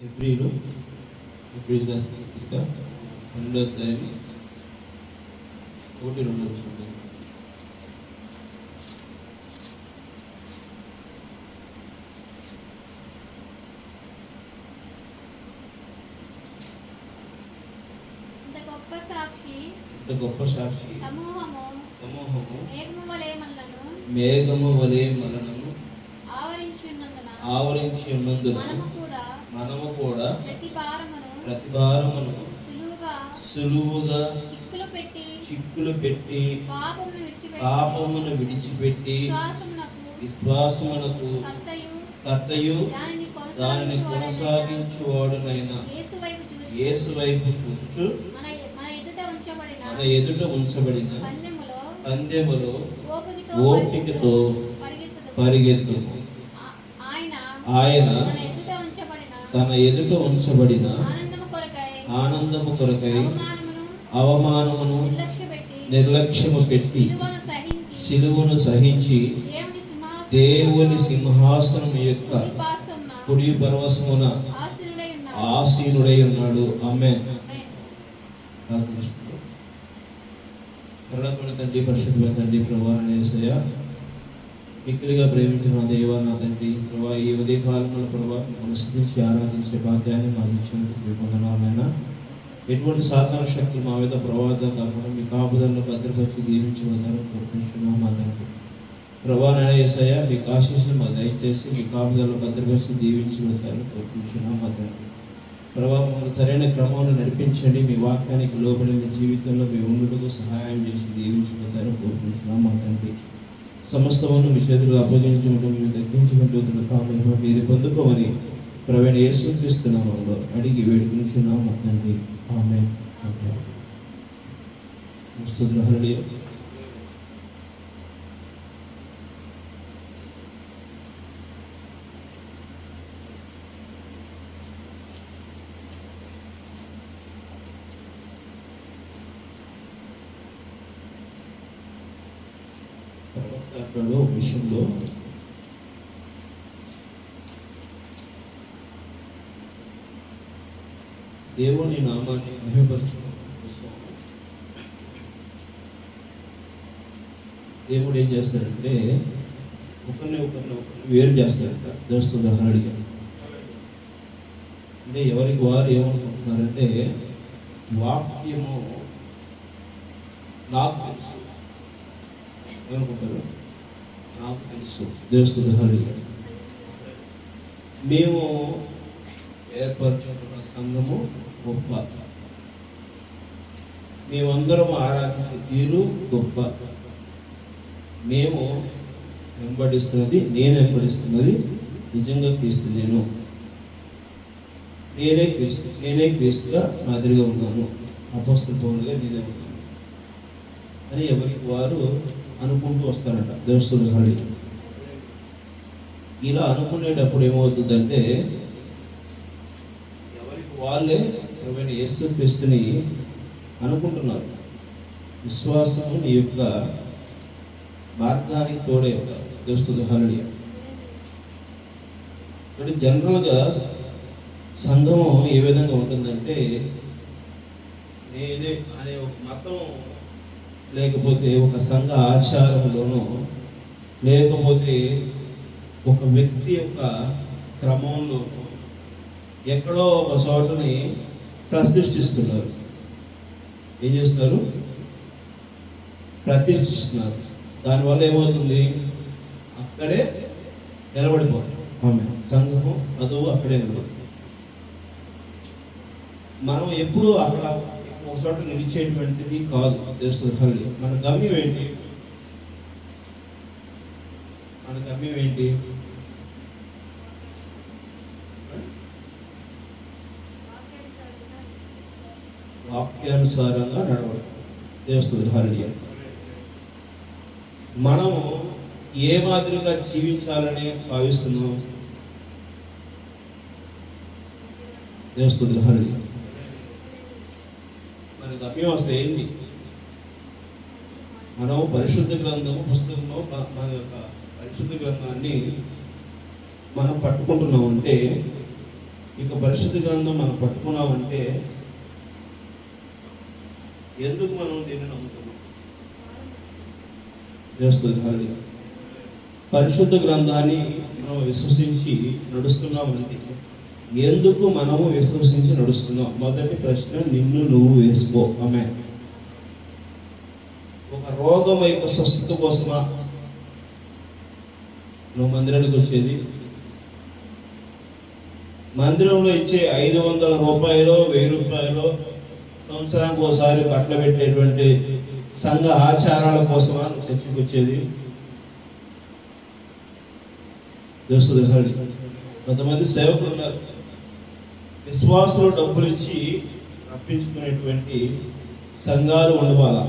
ఎబ్రీలు రాసిన పత్రిక 2వ అధ్యాయం 1-2 చూడండి. ఇంత గొప్ప సాక్షి సమూహము మేఘము వలె మనలను ఆవరించి ఉన్నందున మనము కూడా ప్రతి భారమును సులువుగా చిక్కులు పెట్టి పాపమును విడిచిపెట్టి విశ్వాసమునకు కర్తయు దానిని కొనసాగించువాడునైన యేసు వైపు చూచు మన ఎదుట ఉంచబడిన పందెములో ఓపికతో పరిగెత్తు. ఆయన తన ఎదుట ఉంచబడిన ఆనందము కొరకై అవమానమును నిర్లక్ష్యము పెట్టి సిలువను సహించి దేవుని సింహాసనం యొక్క కుడి పరవశమున ఆసీనుడై ఉన్నాడు. ఆమేన్. కరుణాపూర్ణ తండ్రి, పరిశుద్ధమైన తండ్రి, ప్రభువాని యేసయ్య, మిక్కిలిగా ప్రేమించిన నా దేవా, నా తండ్రి, ప్రభా, ఈ ఉదయ కాలంలో ప్రభా మనసునించి ఆరాధించే భాగ్యాన్ని మాకు ఇచ్చినందుకు మీకు వందనాలైనా. ఎటువంటి సాధారణ శక్తులు మా మీద ప్రవాద కాకుండా మీ కాపుదలను భద్రపరిచి దీవించబోతారని కోరుకుంటున్నాం మా తండ్రి. ప్రభానైనా యేసయ్య, మీకు ఆశీస్సులు మా దయచేసి మీ కాపుదలను భద్రపరిచి దీవించబోతారని కోరుకుంటున్నాం మా తండ్రి. ప్రభా, మమ్మల్ని సరైన క్రమంలో నడిపించండి. మీ వాక్యానికి లోబడిన జీవితంలో మీ ఉండుటకు సహాయం చేసి దీవించబోతారని కోరుకుంటున్నాం మా తండ్రి. సమస్తమును మీ చేతులు అప్పగించుకుంటూ మేము తగ్గించుకుంటూ తాము మీరు పొందుకోమని ప్రవీణ యేసుక్రీస్తు నామములో అడిగి వేడుకుంటున్నాం మా తండ్రి. ఆమేన్. ఆమేన్. స్తుతులు. హల్లెలూయా. విషయంలో దేవుని నామాన్ని మహిమపరచడం కోసం దేవుడు ఏం చేస్తాడంటే ఒకరిని వేరు చేస్తాడు. దోస్తు దహనడిగా అంటే ఎవరికి వారు ఏమనుకుంటున్నారంటే వాక్యము నాకు తెలుసు ఏమనుకుంటారు, నాకు తెలుసు. దేవస్థుడు హరిగా మేము ఏర్పరచుకున్న సంఘము గొప్ప, మేమందరం ఆరాధించే తీరు గొప్ప, మేము నేను వెంబడిస్తున్నది నిజంగా క్రీస్తు, నేనే క్రీస్తుగా మాదిరిగా ఉన్నాను, అపోస్తల పౌలుగా నేనే ఉన్నాను అని ఎవరికి వారు అనుకుంటూ వస్తారంట దేవస్థుల హరి. ఇలా అనుకునేటప్పుడు ఏమవుతుందంటే ఎవరికి వాళ్ళే ప్రవీణ యేసుక్రీస్తుని అనుకుంటున్నారు. విశ్వాసము నీ యొక్క మార్గానికి తోడే ఉంటారు. దేవస్థుల హరి అంటే జనరల్గా సంఘము ఏ విధంగా ఉంటుందంటే నేనే అనే ఒక మతం, లేకపోతే ఒక సంఘ ఆచారంలోనూ, లేకపోతే ఒక వ్యక్తి యొక్క క్రమంలో ఎక్కడో ఒక చోటని ప్రతిష్ఠిస్తున్నారు. ఏం చేస్తున్నారు? ప్రతిష్ఠిస్తున్నారు. దానివల్ల ఏమవుతుంది? అక్కడే నిలబడిపోతుంది. ఆమె సంఘము అదువు అక్కడే నిలబడి, మనం ఎప్పుడూ అక్కడ ఒక చోట నిలిచేటువంటిది కాదు. దేవస్థానం మన గమ్యం ఏంటి? మన గమ్యం ఏంటి? వాక్యానుసారంగా నడవడం. దేవస్థానం మనము ఏ మాదిరిగా జీవించాలని భావిస్తున్నాం? దేవస్థానం మన గమ్యం అసలు ఏంటి? మనం పరిశుద్ధ గ్రంథము పుస్తకంలో మన యొక్క పరిశుద్ధ గ్రంథాన్ని మనం పట్టుకుంటున్నాం అంటే ఇక పరిశుద్ధ గ్రంథం మనం పట్టుకున్నామంటే ఎందుకు మనం దీన్ని నమ్ముతున్నాం? చేస్తుంది పరిశుద్ధ గ్రంథాన్ని మనం విశ్వసించి నడుస్తున్నామంటే ఎందుకు మనము విశ్వసించి నడుస్తున్నాం? మొదటి ప్రశ్న నిన్ను నువ్వు వేసుకో. ఆమె ఒక రోగం యొక్క స్వస్థత కోసమా నువ్వు మందిరానికి వచ్చేది? మందిరంలో ఇచ్చే 500 రూపాయలు 1000 రూపాయలు సంవత్సరానికి ఒకసారి బట్టలు పెట్టేటువంటి సంఘ ఆచారాల కోసమా నువ్వు చర్చకు వచ్చేది? కొంతమంది సేవకులు ఉన్నారు, విశ్వాసులు డబ్బులు ఇచ్చి రప్పించుకునేటువంటి సంఘాలు ఉండవాలా?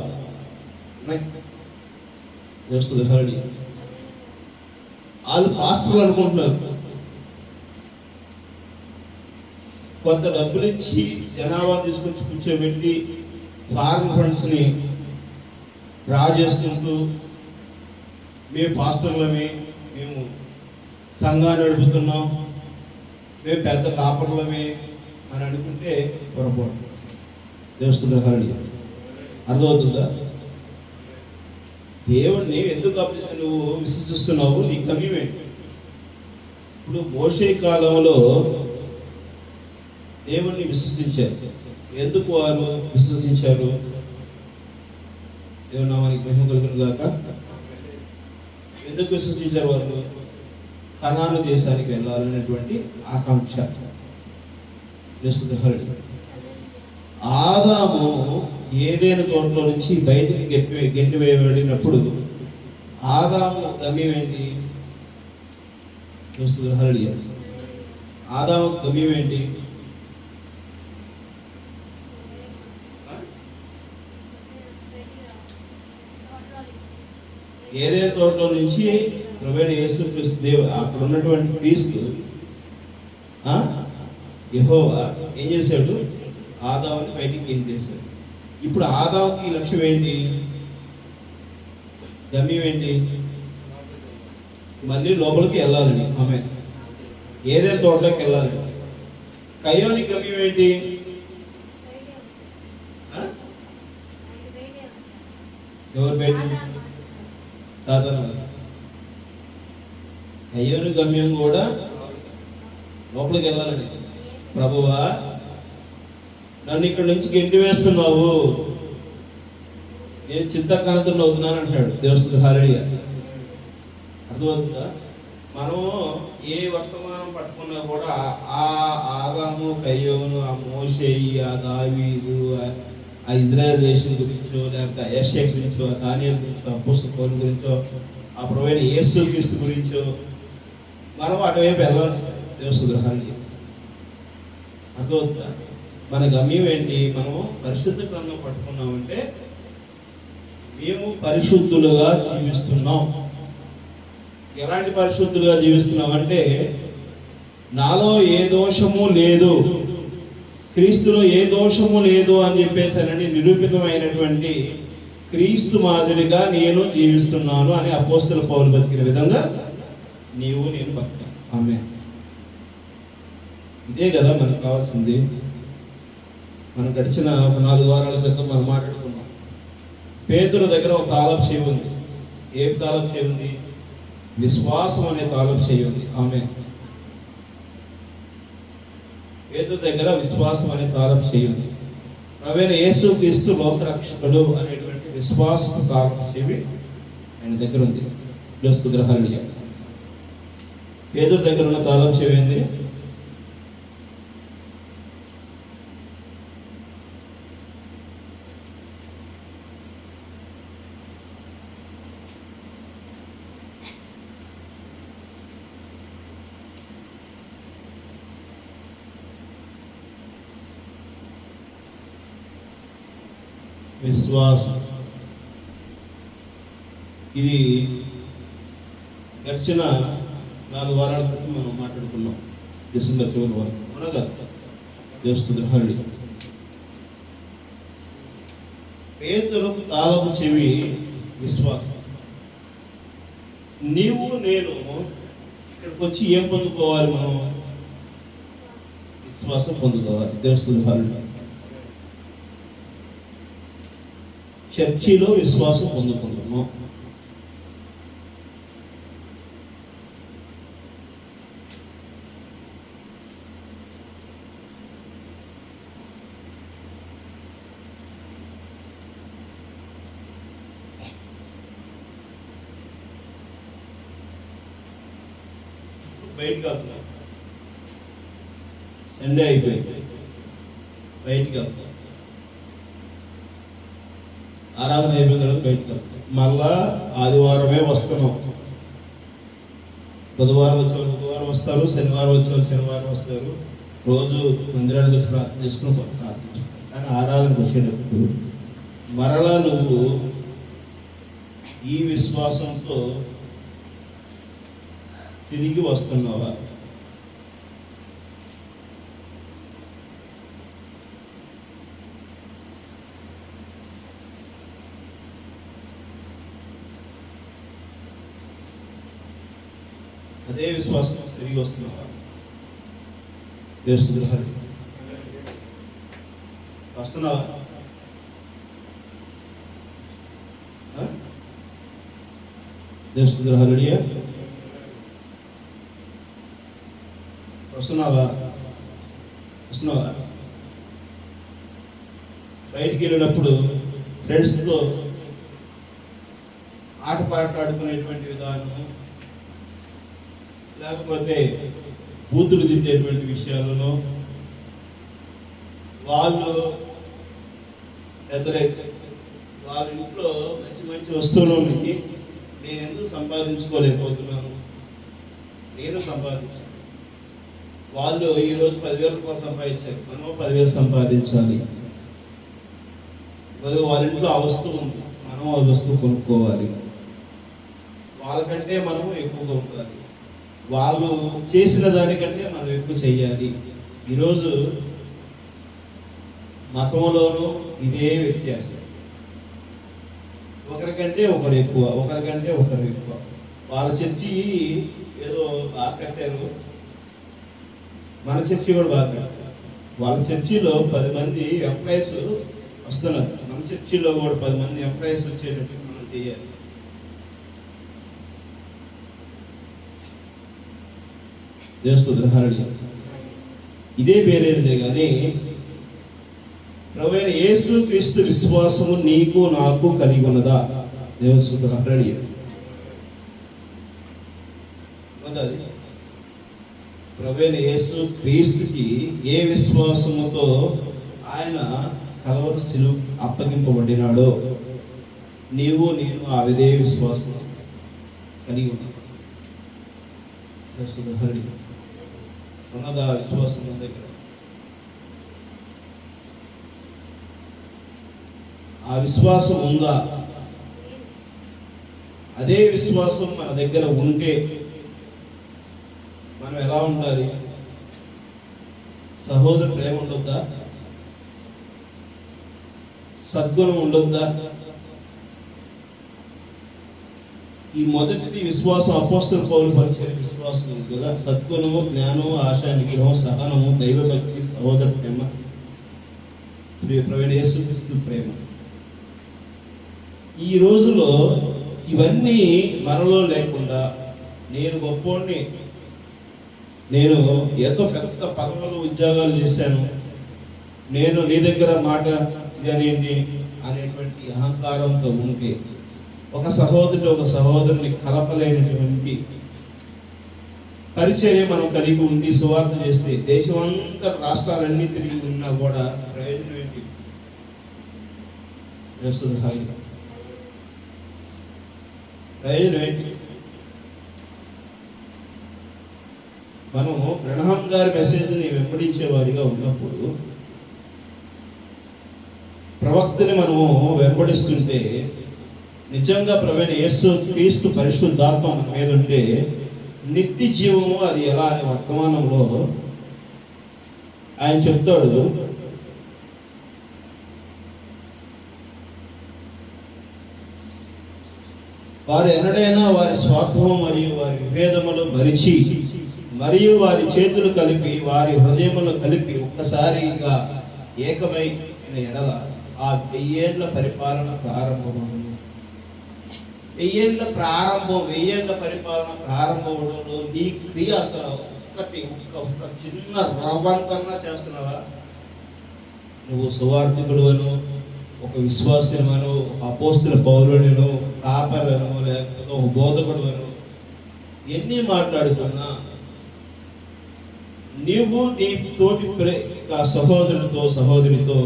వాళ్ళు పాస్టర్లు అనుకుంటున్నారు. కొంత డబ్బులు ఇచ్చి జనాభా తీసుకొచ్చి కూర్చోబెట్టి ఫారెన్ ఫండ్స్ని డ్రా చేసుకుంటూ మేము పాస్టర్లమే, మేము సంఘాన్ని నడుపుతున్నాం, మేము పెద్ద కాపర్లమే అని అనుకుంటే పొరపాటు. దేవస్తుద్రహారణి అర్థమవుతుందా? దేవుణ్ణి ఎందుకు నువ్వు విశ్వసిస్తున్నావు? నీ కమ్యూనిటీ. ఇప్పుడు మోషే కాలంలో దేవుణ్ణి విశ్వసించారు. ఎందుకు వారు విశ్వసించారు? దేవుని నామానికి మహిమ కలుగును గాక. ఎందుకు విశ్వసించారు వారు? కనాను దేశానికి వెళ్ళాలనేటువంటి ఆకాంక్ష. ఆదాము ఏదైనా తోటలో నుంచి బయటికి గెంటి వేయబడినప్పుడు ఆదాము గమ్యం ఏంటి? ఆదాము గమ్యం ఏంటి? ఏదైనా తోటలో నుంచి ప్రభువైన యేసుక్రీస్తు దేవుడు అక్కడ ఉన్నటువంటి క్రీస్తు యెహోవా ఏం చేశాడు? ఆదాముని బయటికి గెంటేశాడు. ఇప్పుడు ఆదాముకి లక్ష్యం ఏంటి? గమ్యం ఏంటి? మళ్ళీ లోపలికి వెళ్ళాలని. ఆమె ఏదైనా తోటలోకి వెళ్ళాలి. కయ్యోని గమ్యం ఏంటి? ఎవరు బయట? సాధారణ కయ్యోని గమ్యం కూడా లోపలికి వెళ్ళాలని. ప్రభువా, నన్ను ఇక్కడ నుంచి గెంటి వేస్తున్నావు, నేను చింతాక్రాంతుని అవుతున్నాను అంటాడు దేవస్థ హారడిగా. అర్థమవుతుందా? మనము ఏ వర్తమానం పట్టుకున్నా కూడా ఆ ఆదాము కయ్యోను, ఆ మోషేయి, ఆ దావీదు, ఆ ఇజ్రాయెల్ దేశం గురించో, లేకపోతే యెషయా గురించో, ఆ దానియేలు గురించో, అపోస్తలుల పౌలు గురించో, ఆ ప్రభువైన యేసుక్రీస్తు గురించో మనం అటువైపు వెళ్ళాల్సి దేవస్థ. అర్థమవుతుందా? మన గమ్యం ఏంటి? మనము పరిశుద్ధ గ్రంథం పట్టుకున్నామంటే మేము పరిశుద్ధులుగా జీవిస్తున్నాం. ఎలాంటి పరిశుద్ధులుగా జీవిస్తున్నామంటే నాలో ఏ దోషము లేదు, క్రీస్తులో ఏ దోషము లేదు అని చెప్పేసానని నిరూపితమైనటువంటి క్రీస్తు మాదిరిగా నేను జీవిస్తున్నాను అని అపోస్తలుల పౌలు బతికిన విధంగా నీవు నేను బతుకు. ఆమేన్. ఇదే కదా మనకు కావాల్సింది. మనం గడిచిన ఒక 4 వారాల క్రితం మనం మాట్లాడుకున్నాం. పేతురు దగ్గర ఒక తాళపు చెవి ఉంది. ఏ తాళపు చెవి ఉంది? విశ్వాసం అనే తాళపు చెవి ఉంది. ఆమేన్. పేతురు దగ్గర విశ్వాసం అనే తాళపు చెవి ఉంది. ప్రభువైన యేసుక్రీస్తు లోకరక్షకుడు అనేటువంటి విశ్వాసం తాళపు చెవి ఆయన దగ్గర ఉంది. స్తోత్రహల్లెలూయా. పేతురు దగ్గర ఉన్న తాళపు చెవి ఏంది? విశ్వాసం. ఇది గడిచిన 4 వారాల క్రితం మనం మాట్లాడుకున్నాం. డిసెంబర్ 7 వరకు అనగా దేవస్తుద్రహరుడి పేతురు తాళపు చెవి విశ్వాసం. నీవు నేను ఇక్కడికి వచ్చి ఏం పొందుకోవాలి? మనం విశ్వాసం పొందుకోవాలి. దేవస్థానం చర్చిలో విశ్వాసం పొందుకుంటున్నాం. బయటికి వెళ్తాం, సండే అయిపోయింది, బయటికి వెళ్తాం, ఆరాధన అయిపోయిన తర్వాత బయటికి వెళ్తాం, మళ్ళా ఆదివారమే వస్తున్నాం. బుధవారం వచ్చేవాళ్ళు బుధవారం వస్తారు, శనివారం వచ్చేవాళ్ళు శనివారం వస్తారు. రోజు మందిరానికి వచ్చి ప్రార్థన చేసుకుని ప్రార్థన, కానీ ఆరాధనకు వచ్చేటప్పుడు మరలా నువ్వు ఈ విశ్వాసంతో తిరిగి వస్తున్నావా? అదే విశ్వాసం తిరిగి వస్తున్నావా? దేవుని హరి వస్తున్నావా? దేవుని హరియ వస్తున్నావా? బయటికి వెళ్ళినప్పుడు ఫ్రెండ్స్తో ఆటపాటలు ఆడుకునేటువంటి విధానము, లేకపోతే బూతులు తిట్టేటువంటి విషయాలను వాళ్ళు పెద్దలైతే వాళ్ళ ఇంట్లో మంచి మంచి వస్తువులు ఉన్నాయి, నేను ఎందుకు సంపాదించుకోలేకపోతున్నాను, నేను సంపాదించాను. వాళ్ళు ఈరోజు 10,000 రూపాయలు సంపాదించారు, మనం 10,000 సంపాదించాలి. వాళ్ళ ఇంట్లో ఆ వస్తువు ఉంది, మనం ఆ వస్తువు కొనుక్కోవాలి. వాళ్ళకంటే మనము ఎక్కువ కొనుక్కోవాలి, వాళ్ళు చేసిన దానికంటే మనం ఎక్కువ చెయ్యాలి. ఈరోజు మతంలోనూ ఇదే వ్యత్యాసం, ఒకరికంటే ఒకరు ఎక్కువ, ఒకరికంటే ఒకరు ఎక్కువ. వాళ్ళ చర్చి ఏదో బాగా కట్టారు, మన చర్చి కూడా బాగా కట్టారు. వాళ్ళ చర్చిలో 10 మంది ఎంప్లాయీస్ వస్తున్నారు, మన చర్చిలో కూడా 10 మంది ఎంప్లాయీస్ వచ్చేటట్టు మనం చేయాలి. దేవస్థానం ఇదే పేరేదే కానీ ప్రభువైన యేసు క్రీస్తు విశ్వాసము నీకు నాకు కలిగి ఉన్నదా? దేవస్థానం ప్రభువైన యేసు క్రీస్తుకి ఏ విశ్వాసముతో ఆయన కలవరి శిలువ అప్పగింపబడినాడో నీవు నేను ఆ విధే విశ్వాసం కలిగి ఉన్నాం. ఉన్నదా విశ్వాసం మన దగ్గర? ఆ విశ్వాసం ఉందా? అదే విశ్వాసం మన దగ్గర ఉంటే మనం ఎలా ఉండాలి? సహోదర ప్రేమ ఉండొద్దా? సద్గుణం ఉండొద్దా? ఈ మొదటిది విశ్వాసం, అపోస్తలుల పౌలు పరిచయం విశ్వాసం ఉంది కదా. సద్గుణము, జ్ఞానము, ఆశ, నిగ్రహం, సహనము, దైవభక్తి, సహోదర ప్రేమ, ప్రభువైన యేసుక్రీస్తు ప్రేమ. ఈ రోజులో ఇవన్నీ మనలో లేకుండా నేను గొప్పోడిని, నేను ఎంతో పెద్ద పదవులు ఉద్యోగాలు చేశాను, నేను నీ దగ్గర మాట ఇదనేంటి అనేటువంటి అహంకారంతో ఉంటే, ఒక సహోదరుడు ఒక సహోదరుని కలపలేనటువంటి పరిచర్య మనం కలిగి ఉండి సువార్త చేస్తే దేశమంతా రాష్ట్రాలన్నీ తిరిగి ఉన్నా కూడా ప్రయోజనం ఏంటి? ప్రయోజనం ఏంటి? మనము బ్రహ్మం గారి మెసేజ్ని వెంబడించే వారిగా ఉన్నప్పుడు, ప్రవక్తని మనము వెంబడిస్తుంటే, నిజంగా ప్రభువైన యేసు క్రీస్తు పరిశుద్ధాత్మ మన మీద ఉంటే నిత్య జీవము అది ఎలా అనే వర్తమానంలో ఆయన చెప్తాడు. వారు ఎన్నడైనా వారి స్వార్థము మరియు వారి విభేదములు మరియు వారి చేతులు కలిపి వారి హృదయములు కలిపి ఒక్కసారిగా ఏకమైన ఎడల ఆ 1000 ఏళ్ల పరిపాలన ప్రారంభమవును. 1000 ఏళ్ల పరిపాలన ప్రారంభంలో నీ క్రియ అసలు ఒక చిన్న రవ్వంతన్నా చేస్తున్నావా? నువ్వు సువార్థికుడువను, ఒక విశ్వాసను, ఒక అపోస్తుల పౌరులను, కాపరను, లేకపోతే ఒక బోధకుడువను ఎన్ని మాట్లాడుకున్నా నీవు నీ తోటి సహోదరునితో సహోదరితో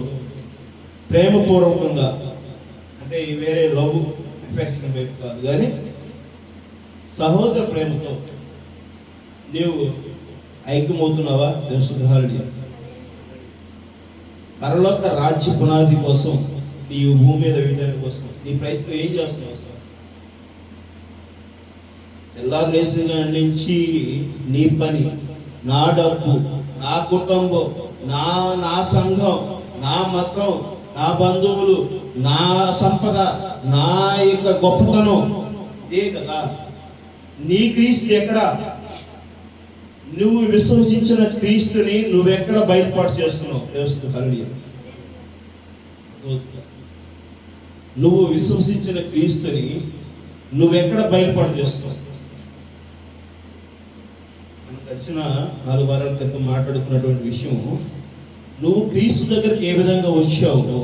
ప్రేమపూర్వకంగా, అంటే వేరే లవ్ ఎఫెక్షన్ వైపు కాదు కానీ సహోదర ప్రేమతో నీవు ఐక్యమవుతున్నావా? దేవస్థానాలు పరలోక రాజ్య పునాది కోసం నీవు భూమి మీద వేయడానికి కోసం నీ ప్రయత్నం ఏం చేస్తున్నావు? తెల్లారు లేచిన నుంచి నీ పని, నా డబ్బు, నా కుటుంబం, నా సంఘం, నా మతం, నా బంధువులు, నా సంపద, నా యొక్క గొప్పతనం ఇదే కదా. నీ క్రీస్తు ఎక్కడ? నువ్వు విశ్వసించిన క్రీస్తుని నువ్వెక్కడ బయలుపాటు చేస్తున్నావు? నువ్వు విశ్వసించిన క్రీస్తుని నువ్వెక్కడ బయలుపాటు చేస్తున్నావు? గడిచిన 4 వారాల క్రితం మాట్లాడుకున్నటువంటి విషయం, నువ్వు క్రీస్తు దగ్గరికి ఏ విధంగా వచ్చావు,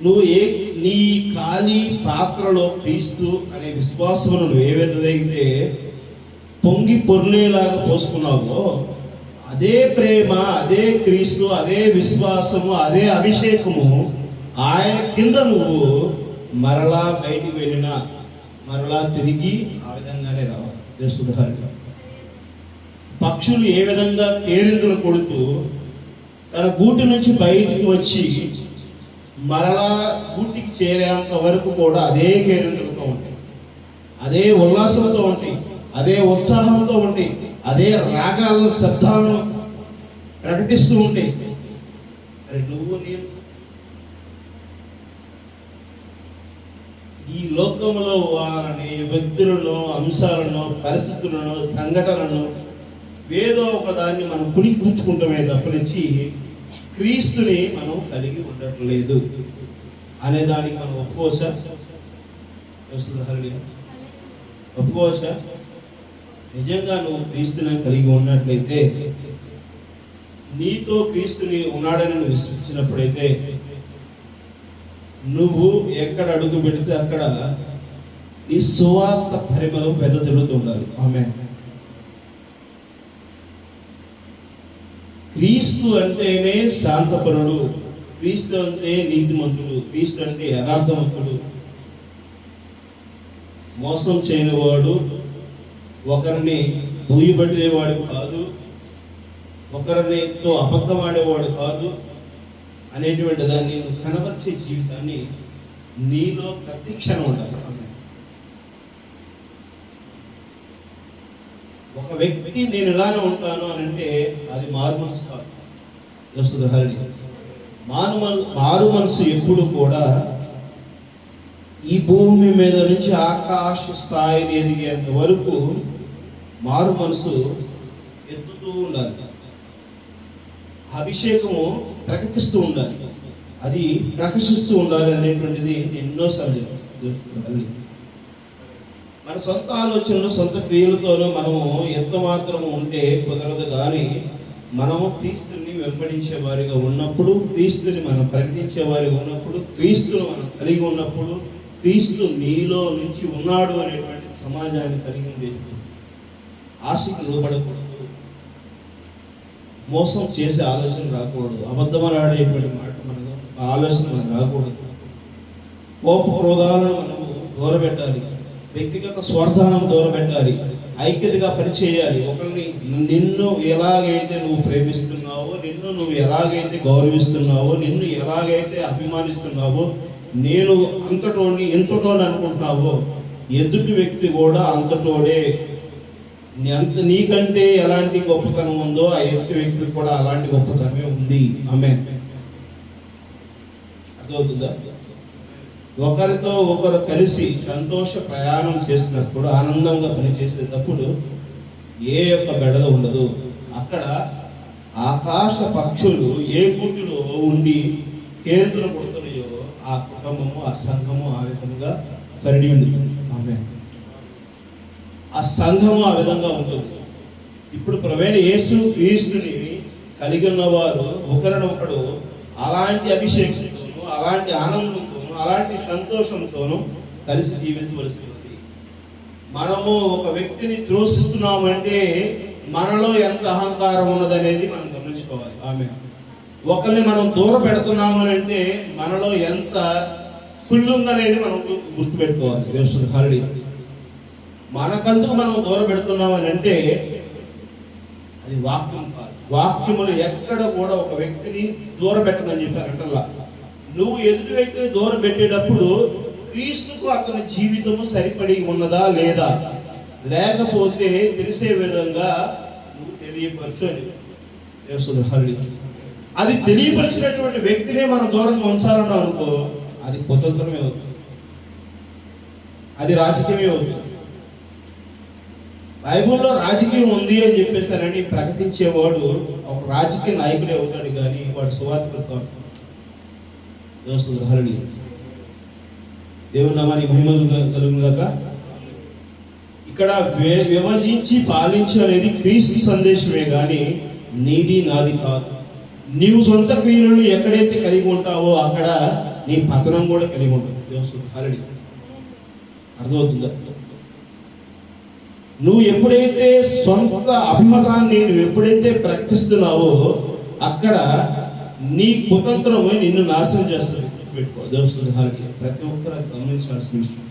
నువ్వు నీ ఖాళీ పాత్రలో క్రీస్తు అనే విశ్వాసమును నువ్వు ఏ విధంగా పొంగి పొర్లేలాగా పోసుకున్నావో, అదే ప్రేమ, అదే క్రీస్తు, అదే విశ్వాసము, అదే అభిషేకము ఆయన కింద నువ్వు మరలా బయటికి వెళ్ళినా మరలా తిరిగి ఆ విధంగానే రావాలి. ఉదాహరణ, పక్షులు ఏ విధంగా కేరిందులు కొడుతూ తన గూటి నుంచి బయటికి వచ్చి మరలా గూటికి చేరేంత వరకు కూడా అదే కేరిందులతో ఉంటాయి, అదే ఉల్లాసంతో ఉంటాయి, అదే ఉత్సాహంతో ఉంటాయి, అదే రాగాల శబ్దాలను ప్రకటిస్తూ ఉంటాయి. మరి నువ్వు నేను ఈ లోకంలో వారిని వ్యక్తులను, అంశాలను, పరిస్థితులను, సంఘటనలను ఏదో ఒక దాన్ని మనం పుణికిపుచ్చుకుంటామే తప్పనించి క్రీస్తుని మనం కలిగి ఉండటం లేదు అనే దానికి మనం ఒప్పుకోవచ్చా? ఒప్పుకోవచ్చా? నిజంగా నువ్వు క్రీస్తుని కలిగి ఉన్నట్లయితే, నీతో క్రీస్తుని ఉన్నాడని నువ్వు విశ్వసించినప్పుడైతే, నువ్వు ఎక్కడ అడుగు పెడితే అక్కడ నీ సువార్త పరిమళం వెదజల్లుతుండాలి. ఆమేన్. క్రీస్తు అంటేనే శాంతపరుడు, క్రీస్తు అంటే నీతిమంతుడు, క్రీస్తు అంటే యథార్థవంతుడు, మోసం చేయనివాడు, ఒకరిని భూయబట్టేవాడు కాదు, ఒకరినితో అబద్ధం ఆడేవాడు కాదు అనేటువంటి దాన్ని నువ్వు కనబర్చే జీవితాన్ని నీలో ప్రతి క్షణం ఉండాలి. ఒక వ్యక్తి నేను ఇలానే ఉంటాను అని అంటే అది మారు మనసు కాదు. మారు మనసు ఎప్పుడు కూడా ఈ భూమి మీద నుంచి ఆకాశ స్థాయిని ఎదిగేంత వరకు మారు మనసు ఎత్తుతూ ఉండాలి, అభిషేకము ప్రకటిస్తూ ఉండాలి, అది ప్రకాశిస్తూ ఉండాలి అనేటువంటిది ఎన్నోసార్లు చెప్తాను. మన సొంత ఆలోచనలు, సొంత క్రియలతోనూ మనము ఎంత మాత్రము ఉంటే కుదరదు. కానీ మనము క్రీస్తుని వెంబడించే వారిగా ఉన్నప్పుడు, క్రీస్తుని మనం ప్రకటించే వారిగా ఉన్నప్పుడు, క్రీస్తును మనం కలిగి ఉన్నప్పుడు, క్రీస్తు నీలో నుంచి ఉన్నాడు అనేటువంటి సమాజాన్ని కలిగి ఉండేది. ఆశకు లోబడకూడదు, మోసం చేసే ఆలోచన రాకూడదు, అబద్ధమలాడేటువంటి మాట మనకు ఆలోచన మనకు రాకూడదు, కోప క్రోధాలను మనము దూరపెట్టాలి, వ్యక్తిగత స్వార్థాలను దూరపెట్టాలి, ఐక్యతగా పనిచేయాలి. ఒకరిని నిన్ను ఎలాగైతే నువ్వు ప్రేమిస్తున్నావో, నిన్ను నువ్వు ఎలాగైతే గౌరవిస్తున్నావో, నిన్ను ఎలాగైతే అభిమానిస్తున్నావో, నేను అంతటోని ఎంతటోని అనుకుంటున్నావో, ఎదుటి వ్యక్తి కూడా అంతటోడే. నీకంటే ఎలాంటి గొప్పతనం ఉందో ఆ ఎదుటి వ్యక్తికి కూడా అలాంటి గొప్పతనమే ఉంది. ఆమేన్. అర్థమవుతుందా? ఒకరితో ఒకరు కలిసి సంతోష ప్రయాణం చేసినప్పుడు, ఆనందంగా పనిచేసేటప్పుడు ఏ యొక్క బెడద ఉండదు. అక్కడ ఆకాశ పక్షులు ఏ గూటిలో ఉండి కేరుతులు కొడుతున్నాయో ఆ కుటుంబము, ఆ సంఘము ఆ విధంగా పరిడి ఉంది. ఆమె ఆ సంఘము ఆ విధంగా ఉంటుంది. ఇప్పుడు ప్రవీణ యేసు క్రీస్తుని కలిగి ఉన్నవారు ఒకరినొకడు అలాంటి అభిషేకంతోనూ, అలాంటి ఆనందంతోనూ, అలాంటి సంతోషంతోనూ కలిసి జీవించవలసి ఉంది. మనము ఒక వ్యక్తిని ద్రోసిస్తున్నామంటే మనలో ఎంత అహంకారం ఉన్నదనేది మనం గమనించుకోవాలి. ఆమె ఒకరిని మనం దూర పెడుతున్నామని అంటే మనలో ఎంత కుళ్ళు ఉందనేది మనం గుర్తుపెట్టుకోవాలి. దేవుని హరి మనకందుకు మనం దూర పెడుతున్నామని అంటే అది వాక్యం కాదు. వాక్యములు ఎక్కడ కూడా ఒక వ్యక్తిని దూర పెట్టమని చెప్పారంటల్లా. నువ్వు ఎదుటి వ్యక్తిని దూర పెట్టేటప్పుడు క్రీస్తుకు అతని జీవితము సరిపడి ఉన్నదా లేదా, లేకపోతే తెలిసే విధంగా నువ్వు తెలియపరచు అని దేవుని హరి. అది తెలియపరిచినటువంటి వ్యక్తినే మనం దూరంగా ఉంచాలన్నాం అనుకో, అది కుతంత్రమే అవుతుంది, అది రాజకీయమే అవుతుంది. బైబుల్లో రాజకీయం ఉంది అని చెప్పేసారని ప్రకటించేవాడు ఒక రాజకీయ నాయకుడే అవుతాడు, కానీ వాడు సువార్తలు కాదు. హరి దేవుని నామానికి మహిమ కలుగుగాక. ఇక్కడ విభజించి పాలించు అనేది క్రీస్తు సందేశమే కానీ నీది నాది కాదు. నీవు సొంత క్రియలను ఎక్కడైతే కలిగి ఉంటావో అక్కడ నీ పతనం కూడా కలిగి ఉంటుంది. దేవుని అర్థమవుతుందా? నువ్వు ఎప్పుడైతే సొంత అభిమతాన్ని నువ్వు ఎప్పుడైతే ప్రకటిస్తున్నావో అక్కడ నీ కుతంత్రమే నిన్ను నాశనం చేస్తుంది. పెట్టుకో దేవుని హరికి. ప్రతి ఒక్కరు అది గమనించాల్సిన విషయం.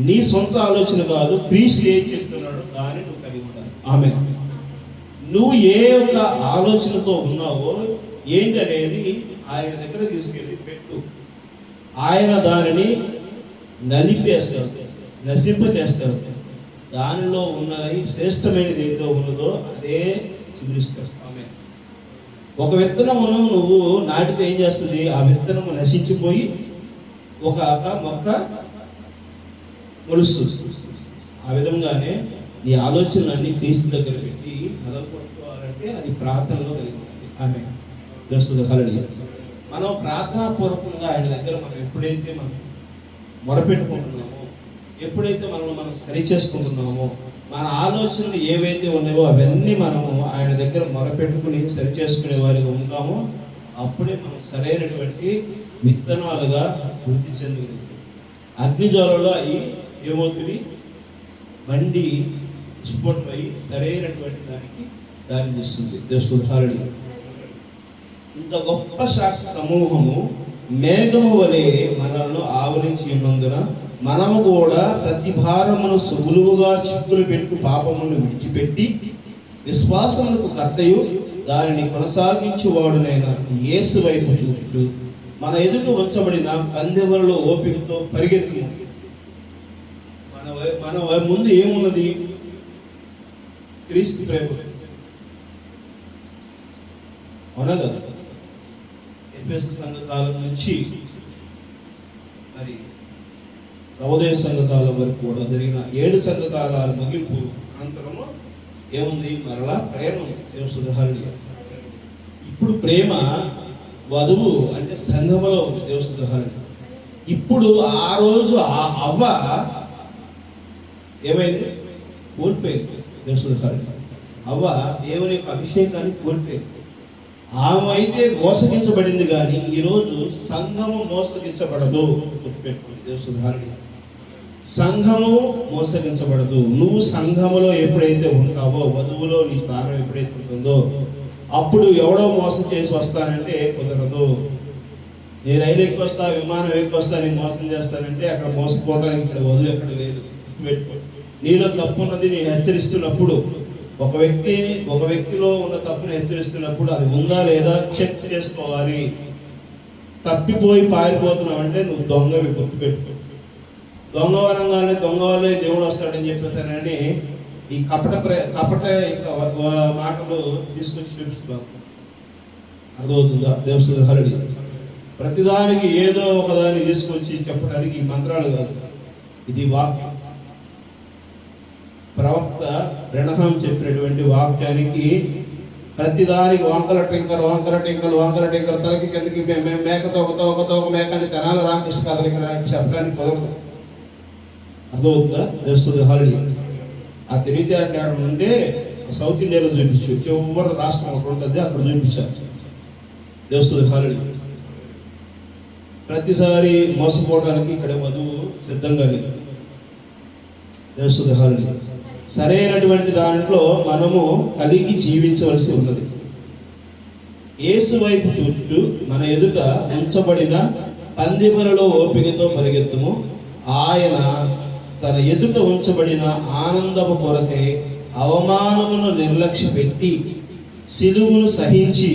నీ సొంత ఆలోచన కాదు, క్రీస్తు ఏం చేస్తున్నాడు దాన్ని నువ్వు కలిగి ఉండాలి. ఆమె నువ్వు ఏ యొక్క ఆలోచనతో ఉన్నావో ఏంటనేది ఆయన దగ్గర తీసుకెళ్ళి పెట్టు. ఆయన దానిని నలిపేస్తాడు, నశింపచేస్తాడు. దానిలో ఉన్నది శ్రేష్టమైనది ఏదో ఉన్నదో అదే చిగురిస్తాడు. ఆమె ఒక విత్తనమును నువ్వు నాటితే ఏం చేస్తుంది? ఆ విత్తనము నశించిపోయి ఒక మొక్క మొలుస్తుంది. ఆ విధంగానే నీ ఆలోచనలన్నీ క్రీస్తు దగ్గర పెట్టి నలగొట్టుకోవాలంటే అది ప్రార్థనలో కలిగి ఉంటుంది. ఆమె హల్లెలూయా. మనం ప్రార్థనాపూర్వకంగా ఆయన దగ్గర మనం ఎప్పుడైతే మనం మొరపెట్టుకుంటున్నామో, ఎప్పుడైతే మనం సరి చేసుకుంటున్నామో, మన ఆలోచనలు ఏవైతే ఉన్నాయో అవన్నీ మనము ఆయన దగ్గర మొరపెట్టుకుని సరి చేసుకునే వారిగా ఉంటామో అప్పుడే మనం సరైనటువంటి విత్తనాలుగా వృద్ధి చెందుతుంది. అగ్నిజ్వాలలో అవి ఏమవుతుంది? మండి స్ఫోటమై సరైనటువంటి దానికి దారి తీస్తుంది. దేవుని హల్లెలూయా. ఇంత గొప్ప సాక్షి సమూహము మేఘము వలె మనలను ఆవరించి ఉన్నందున మనము కూడా ప్రతి భారమును సులువుగా చిక్కులు పెట్టు పాపమును విడిచిపెట్టి విశ్వాసములకు కర్తయు దానిని కొనసాగించువాడునైన యేసు వైపు చూస్తూ మన ఎదుట వచ్చబడిన పందెములలో ఓపికతో పరిగెత్తు. మన ముందు ఏమున్నది? క్రీస్తు ప్రేమ. అవునా కదా? ఎఫెసు సంఘ కాలం నుంచి మరి నవోదయ సంఘ కాలం వరకు కూడా జరిగిన 7 సంఘ కాలాల ముగింపు అనంతరము ఏముంది? మరలా ప్రేమ. దేవుని. ఇప్పుడు ప్రేమ వధువు అంటే సంఘములో ఉంది. దేవుని. ఇప్పుడు ఆ రోజు ఆ అవ్వ ఏమైంది? కోల్పోయింది. దేవుని. అవ్వ దేవుని యొక్క అభిషేకాన్ని కోల్పోయింది. ఆమె అయితే మోసగించబడింది, కానీ ఈరోజు సంఘము మోసగించబడదు. దేవుని. సంఘము మోసగించబడదు. నువ్వు సంఘములో ఎప్పుడైతే ఉంటావో, వధువులో నీ స్థానం ఎప్పుడైతే ఉంటుందో అప్పుడు ఎవడో మోసం చేసి వస్తానంటే కుదరదు. నేను రైలు ఎక్కి వస్తా, విమానం ఎక్కి వస్తా, నేను మోసం చేస్తానంటే అక్కడ మోసపోవడానికి ఇక్కడ వధువు ఎక్కడ లేదు. నీలో తప్పు ఉన్నది నేను హెచ్చరిస్తున్నప్పుడు, ఒక వ్యక్తిలో ఉన్న తప్పుని హెచ్చరిస్తున్నప్పుడు అది ఉందా లేదా చెక్ చేసుకోవాలి. తప్పిపోయి పారిపోతున్నావు అంటే నువ్వు దొంగవి. గుర్తుపెట్టు. దొంగ వనంగానే దొంగ వల్లే దేవుడు వస్తాడని చెప్పేసానని ఈ కపట మాటలు తీసుకొచ్చి చూపిస్తున్నావు. అర్థమవుతుందా? దేవుని హల్లెలూయా. ప్రతిదానికి ఏదో ఒకదాన్ని తీసుకొచ్చి చెప్పడానికి ఈ మంత్రాలు కాదు, ఇది వాక్యం. ప్రవక్త బ్రెనహాం చెప్పినటువంటి వాక్యానికి ప్రతిదానికి వంకల టింకలు తలకి కిందకి మేకతో ఒక మేకని తెనాలి రామకృష్ణ కథలకి చెప్పడానికి కుదరదు. అర్థమవుతుందా? దేవస్థుతి హాలిడే ఆ తెలివితేటం నుండి సౌత్ ఇండియాలో చూపించు, చివరి రాష్ట్రం ఒకటి ఉంటుంది, అక్కడ చూపించారు దేవస్థుతి హాలిడే. ప్రతిసారి మోసపోవడానికి ఇక్కడ వధువు సిద్ధంగా లేదు. దేవస్థుతి హాలిడే సరైనటువంటి దాంట్లో మనము కలిగి జీవించవలసి ఉన్నది. యేసు వైపు చూస్తూ మన ఎదుట ఉంచబడిన పందెములలో ఓపికతో పరిగెత్తుము. ఆయన తన ఎదుట ఉంచబడిన ఆనందము కొరకై అవమానమును నిర్లక్ష్య పెట్టి సిలువును సహించి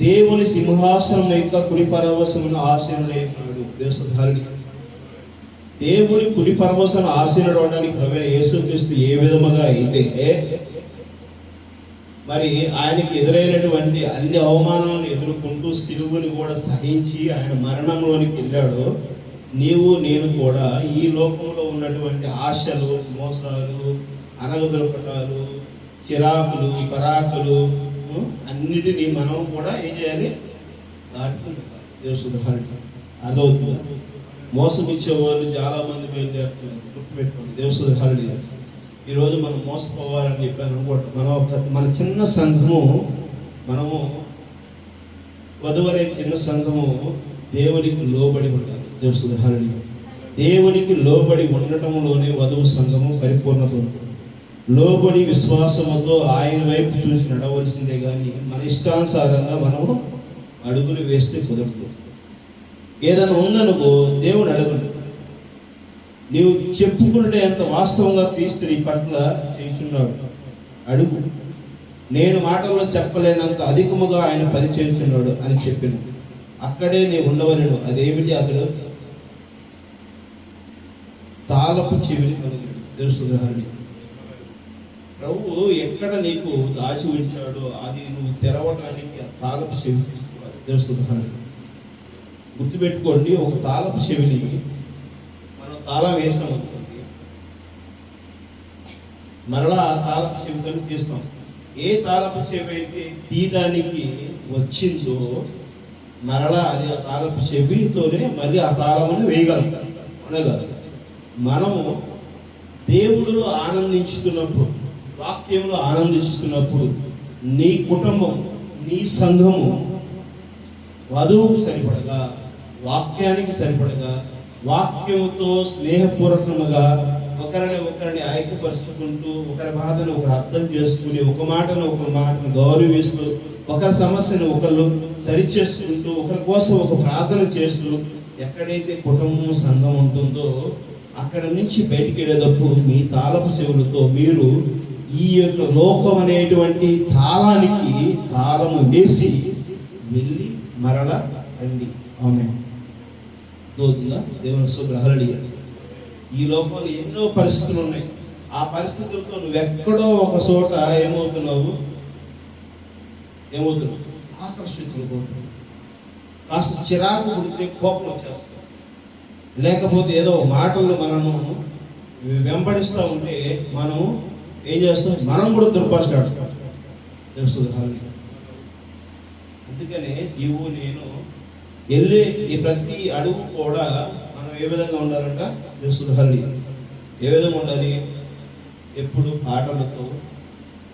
దేవుని సింహాసనం యొక్క కుడి పరవశమును ఆసీనుడైనాడు. దేవస్థాని దేవుని కుడి పరవశను ఆసీనుడు అవడానికి ప్రవీణ యేసుక్రీస్తు ఏ విధముగా అయితే మరి ఆయనకి ఎదురైనటువంటి అన్ని అవమానాలను ఎదుర్కొంటూ సిలువుని కూడా సహించి ఆయన మరణంలోనికి వెళ్ళాడో, నీవు నేను కూడా ఈ లోకంలో ఉన్నటువంటి ఆశలు, మోసాలు, అనగదొరకటాలు, చిరాకులు, పరాకులు అన్నిటినీ మనం కూడా ఏం చేయాలి? దాటుకుంటాం. దేవస్థాని అదవుతుందా? మోసం ఇచ్చేవాళ్ళు చాలా మంది బయలుదేరుతున్నారు. గుర్తుపెట్టుకోండి, దేవస్థాని హాలిడే. ఈరోజు మనం మోసపోవాలని చెప్పాను అనుకోండి. మన చిన్న సంఘము, మనము వధువనే చిన్న సంఘము దేవునికి లోబడి ఉండాలి. దేవస్థాని హాలిడే దేవునికి లోబడి ఉండటంలోనే వధువు సంఘము పరిపూర్ణత ఉంటుంది. లోబడి విశ్వాసముతో ఆయన వైపు చూసి నడవలసిందే కానీ మన ఇష్టానుసారంగా మనము అడుగులు వేస్తే కుదరదు. ఏదైనా ఉందనుకో దేవుని అడగండి. నీవు చెప్పుకుంటే ఎంత వాస్తవంగా క్రీస్తు నీ పట్ల చేస్తున్నాడు అడుగు. నేను మాటల్లో చెప్పలేనంత అధికముగా ఆయన పని చేస్తున్నాడు అని చెప్పాను. అక్కడే నీ ఉండవలను. అదేమిటి? అతడు తాళపు చెవిని కలిగి తెలుసుహారిని. ప్రభు ఎక్కడ నీకు దాచి ఉంచాడో అది నువ్వు తెరవడానికి ఆ తాళపు చెవి తెలుసుహారిని. గుర్తుపెట్టుకోండి, ఒక తాళపు చెవిని మనం తాళం వేస్తాం అనుకోండి, మరలా ఆ తాళపు చెవితో తీస్తాం. ఏ తాళపు చెవి అయితే తీయడానికి వచ్చిందో మరలా అది ఆ తాళపు చెవితోనే మళ్ళీ ఆ తాళమని వేయగలుగుతాం. అనగా మనము దేవుడిలో ఆనందించుతున్నప్పుడు, వాక్యంలో ఆనందిస్తున్నప్పుడు నీ కుటుంబం, నీ సంఘము వధువుకు సరిపడగా, వాక్యానికి సరిపడగా, వాక్యంతో స్నేహపూర్వకముగా ఒకరిని ఐక్యపరుచుకుంటూ, ఒకరి బాధను ఒకరు అర్థం చేసుకుని, ఒక మాటను గౌరవిస్తూ, ఒకరి సమస్యను ఒకరు సరిచేసుకుంటూ, ఒకరి కోసం ఒక ప్రార్థన చేస్తూ, ఎక్కడైతే కుటుంబం సంఘం ఉంటుందో అక్కడ నుంచి బయటికి వెళ్ళేటప్పుడు మీ తాళపు చెవులతో మీరు ఈ యొక్క లోకం అనేటువంటి తాళానికి తాళము వేసి వెళ్ళి మరల రండి. ఆమేన్. దోతుందా? దేవుని స్తోత్రం. ఈ లోకంలో ఎన్నో పరిస్థితులు ఉన్నాయి. ఆ పరిస్థితులతో నువ్వెక్కడో ఒక చోట ఏమవుతున్నావు? ఆకర్షితులు. కాస్త చిరాకు పుడితే కోపం వచ్చేస్తావు. లేకపోతే ఏదో మాటలు మనము వెంబడిస్తూ ఉంటే మనం ఏం చేస్తాం? మనం కూడా దుర్భాషలాడుతాం. అందుకనే నీవు నేను వెళ్ళే ఈ ప్రతి అడుగు కూడా మనం ఏ విధంగా ఉండాలంట? హల్లి ఏ విధంగా ఉండాలి? ఎప్పుడు పాటలతో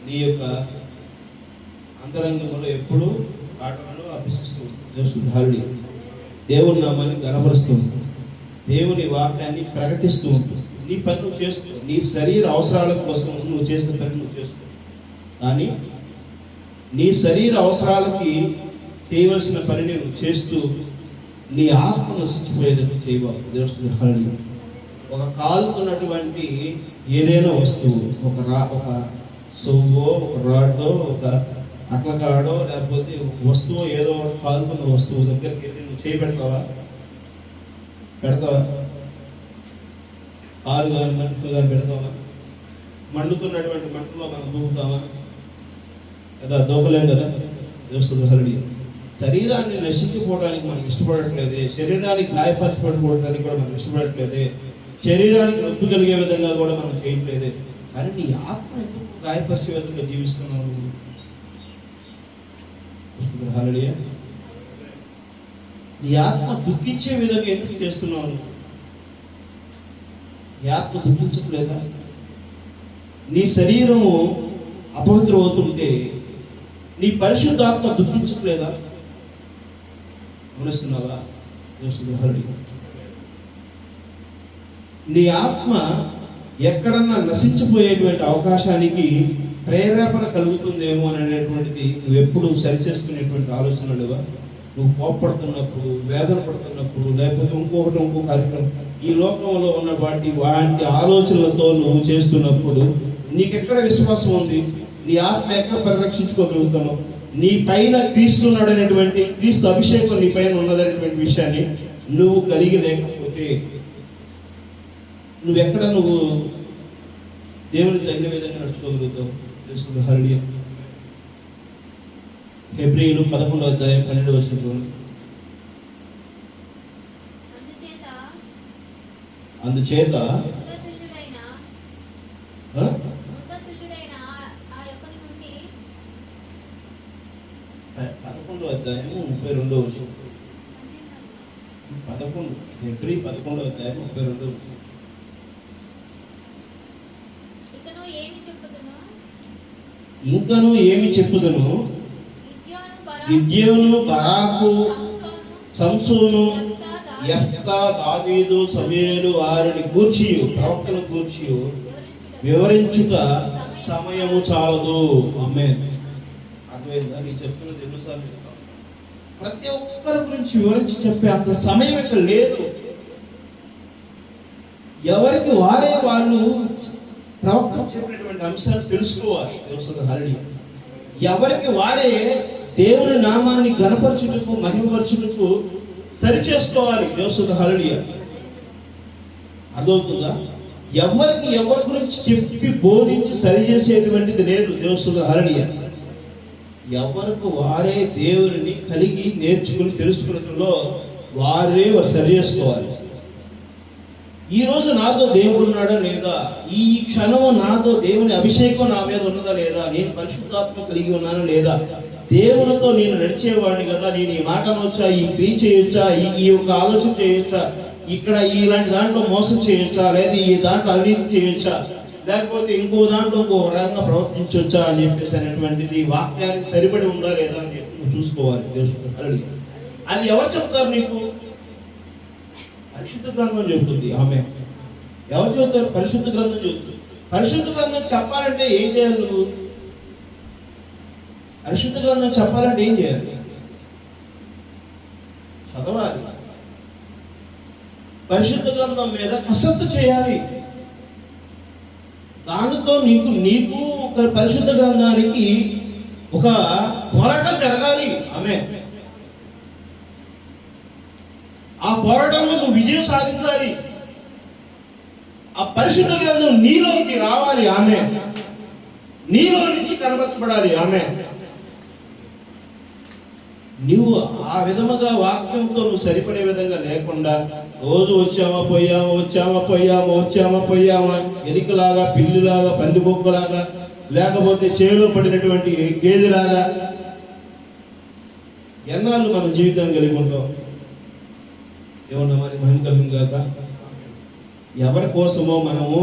నీ యొక్క అంతరంగంలో ఎప్పుడు పాటలను అభ్యసిస్తూ ఉంటుంది. హల్లి దేవుని నామాన్ని గణపరుస్తూ ఉంటుంది. దేవుని వాక్యాన్ని ప్రకటిస్తూ ఉంటుంది. నీ పని నువ్వు చేస్తూ, నీ శరీర అవసరాల కోసం నువ్వు చేసే పని నువ్వు చేస్తూ, కానీ నీ శరీర అవసరాలకి చేయవలసిన పనిని నువ్వు చేస్తూ నీ ఆత్మను శిక్షిపోయేటట్టు చేయవాలి. దేవుని ఒక కాలుతున్నటువంటి ఏదైనా వస్తువు, ఒక సొవ్వో, ఒక రాడ్డో, ఒక అట్లకాడో, లేకపోతే వస్తువు, ఏదో కాలుతున్న వస్తువు దగ్గరికి వెళ్ళి నువ్వు చేయబెడతావా? కాలు కానీ మంటలు కానీ పెడతావా? మండుతున్నటువంటి మంటలో మనం దూకుతామా? కదా, దూకలేం కదా. హరుడి శరీరాన్ని నశించిపోవడానికి మనం ఇష్టపడట్లేదే, శరీరానికి గాయపరచబడిపోవడానికి కూడా మనం ఇష్టపడట్లేదే, శరీరానికి నొప్పి కలిగే విధంగా కూడా మనం చేయట్లేదే. కానీ నీ ఆత్మ ఎందుకు గాయపరిచే విధంగా జీవిస్తున్నావు? హల్లెలూయా. నీ ఆత్మ దుఃఖించే విధంగా ఎందుకు చేస్తున్నావు? నీ ఆత్మ దుఃఖించట్లేదా? నీ శరీరము అపవిత్రం అవుతుంటే నీ పరిశుద్ధ ఆత్మ దుఃఖించట్లేదా? గమనిస్తున్నావా? హల్లెలూయా. నీ ఆత్మ ఎక్కడన్నా నశించిపోయేటువంటి అవకాశానికి ప్రేరేపణ కలుగుతుందేమో అనేటువంటిది నువ్వు ఎప్పుడు సరిచేసుకునేటువంటి ఆలోచనలుగా, నువ్వు కోపడుతున్నప్పుడు, వేదన పడుతున్నప్పుడు, లేకపోతే ఇంకో కార్యక్రమం ఈ లోకంలో ఉన్న వాటి ఆలోచనలతో నువ్వు చేస్తున్నప్పుడు నీకెక్కడ విశ్వాసం ఉంది? నీ ఆత్మ ఎక్కడ పరిరక్షించుకోగలుగుతావు? నీ పైన క్రీస్తు ఉన్నాడనేటువంటి, క్రీస్తు అభిషేకం నీ పైన ఉన్నదనేటువంటి విషయాన్ని నువ్వు కలిగి లేకపోతే నువ్వెక్కడ నువ్వు దేవునికి తగిన విధంగా నడుచుకోగలుగుతావు? హల్లెలూయా. హెబ్రీయులు 11వ అధ్యాయం 12వ వచనం. అందుచేత 11వ అధ్యాయము 32వ వచనం. 11 హెబ్రీ 11వ అధ్యాయం 32వ వచనం. ఇంకను ఏమి చెప్పుదును? గిద్యోను, బరాకు, సంసోను, యెఫ్తా, దావీదు, సమూయేలు వారిని గూర్చి, ప్రవక్తను గూర్చి వివరించుట సమయము చాలదు. ఆమేన్. అర్థమైందా? నీ చెప్తున్నది ఎన్నోసార్లు ప్రతి ఒక్కరి గురించి వివరించి చెప్పే అంత సమయం ఇక్కడ లేదు. ఎవరికి వారే వాళ్ళు ప్రవక్త చెప్పినటువంటి అంశాలు తెలుసుకోవాలి. హల్లెలూయా. ఎవరికి వారే దేవుని నామాన్ని ఘనపరచుటకు, మహిమపరచుటకు సరి చేసుకోవాలి. హల్లెలూయా. అర్థమవుతుందా? ఎవరికి ఎవరి గురించి చెప్పి బోధించి సరి చేసేటువంటిది లేదు. హల్లెలూయా. ఎవరికి వారే దేవుని కలిగి నేర్చుకుని తెలుసుకున్నట్లో వారు సరి చేసుకోవాలి. ఈ రోజు నాతో దేవుడు ఉన్నాడా లేదా? ఈ క్షణము నాతో దేవుని అభిషేకం నా మీద ఉన్నదా లేదా? నేను పరిశుద్ధాత్మ కలిగి ఉన్నానా లేదా? దేవునితో నేను నడిచేవాడిని కదా. నేను ఈ మాట అనొచ్చా, ఈ క్రియ చేయొచ్చా, ఈ యొక్క ఆలోచన చేయొచ్చా, ఇక్కడ ఇలాంటి దాంట్లో మోసం చేయొచ్చా, లేదా ఈ దాంట్లో అవినీతి చేయొచ్చా, లేకపోతే ఇంకో దాంట్లో ఇంకో రకంగా ప్రవర్తించవచ్చా అని చెప్పేసి అనేటువంటిది వాక్యానికి సరిపడి ఉందా లేదా అని చెప్పి నువ్వు చూసుకోవాలి. హల్లెలూయా. అది ఎవరు చెప్తారు నీకు? పరిశుద్ధ గ్రంథం చెబుతుంది. ఆమె ఎవరు చెబుతారు? పరిశుద్ధ గ్రంథం చెబుతుంది. పరిశుద్ధ గ్రంథం చెప్పాలంటే ఏం చేయాలి? నువ్వు పరిశుద్ధ గ్రంథం చెప్పాలంటే ఏం చేయాలి? చదవాలి. పరిశుద్ధ గ్రంథం మీద కసరత్తు చేయాలి. దానితో నీకు ఒక పరిశుద్ధ గ్రంథానికి ఒక పోరాటం జరగాలి. ఆమె ఆ పోరాటంలో నువ్వు విజయం సాధించాలి. ఆ పరిశుద్ధ గ్రంథం నీలోకి రావాలి. ఆమె నీలో నుంచి కనబరచబడాలి. ఆమె నువ్వు ఆ విధముగా వాక్యంతో నువ్వు సరిపడే విధంగా లేకుండా రోజు వచ్చామా ఎలికలాగా, పిల్లిలాగా, పందిబొక్కలాగా, లేకపోతే చేలో పడినటువంటి గేదెలాగా ఎన్నాళ్ళు మనం జీవితం కలిగి ఉంటాం? ఏమన్నా మరి మహిమ కలిగి కాక ఎవరి కోసమో మనము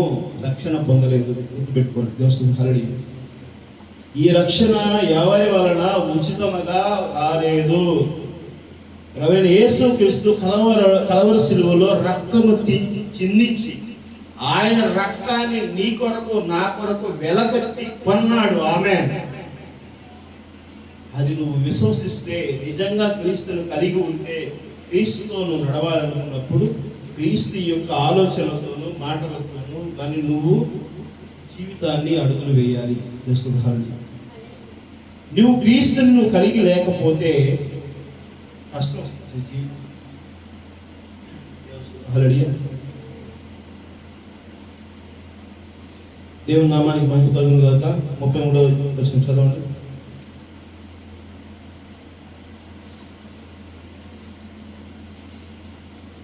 రక్షణ పొందలేదు. గుర్తుపెట్టుకోండి. హల్లెలూయా. ఈ రక్షణ ఎవరి వలన ఉచితముగా రాలేదు. ప్రభువైన యేసుక్రీస్తు కలవరి శిలువలో రక్తము చిందించి ఆయన రక్తాన్ని నీ కొరకు నా కొరకు వెలపెట్టి కొన్నాడు. ఆమేన్. అది నువ్వు విశ్వసిస్తే, నిజంగా క్రీస్తును కలిగి ఉంటే, క్రీస్తుతో నువ్వు నడవాలనుకున్నప్పుడు క్రీస్తు యొక్క ఆలోచనలతోనూ మాటలతోనూ కానీ నువ్వు జీవితాన్ని అడుగులు వేయాలి. నువ్వు క్రీస్తుని నువ్వు కలిగి లేకపోతే కష్టం. హల్లెలూయా. దేవుని నామానికి మహిమ కలుగును గాక. 33వ వచనం చదవండి.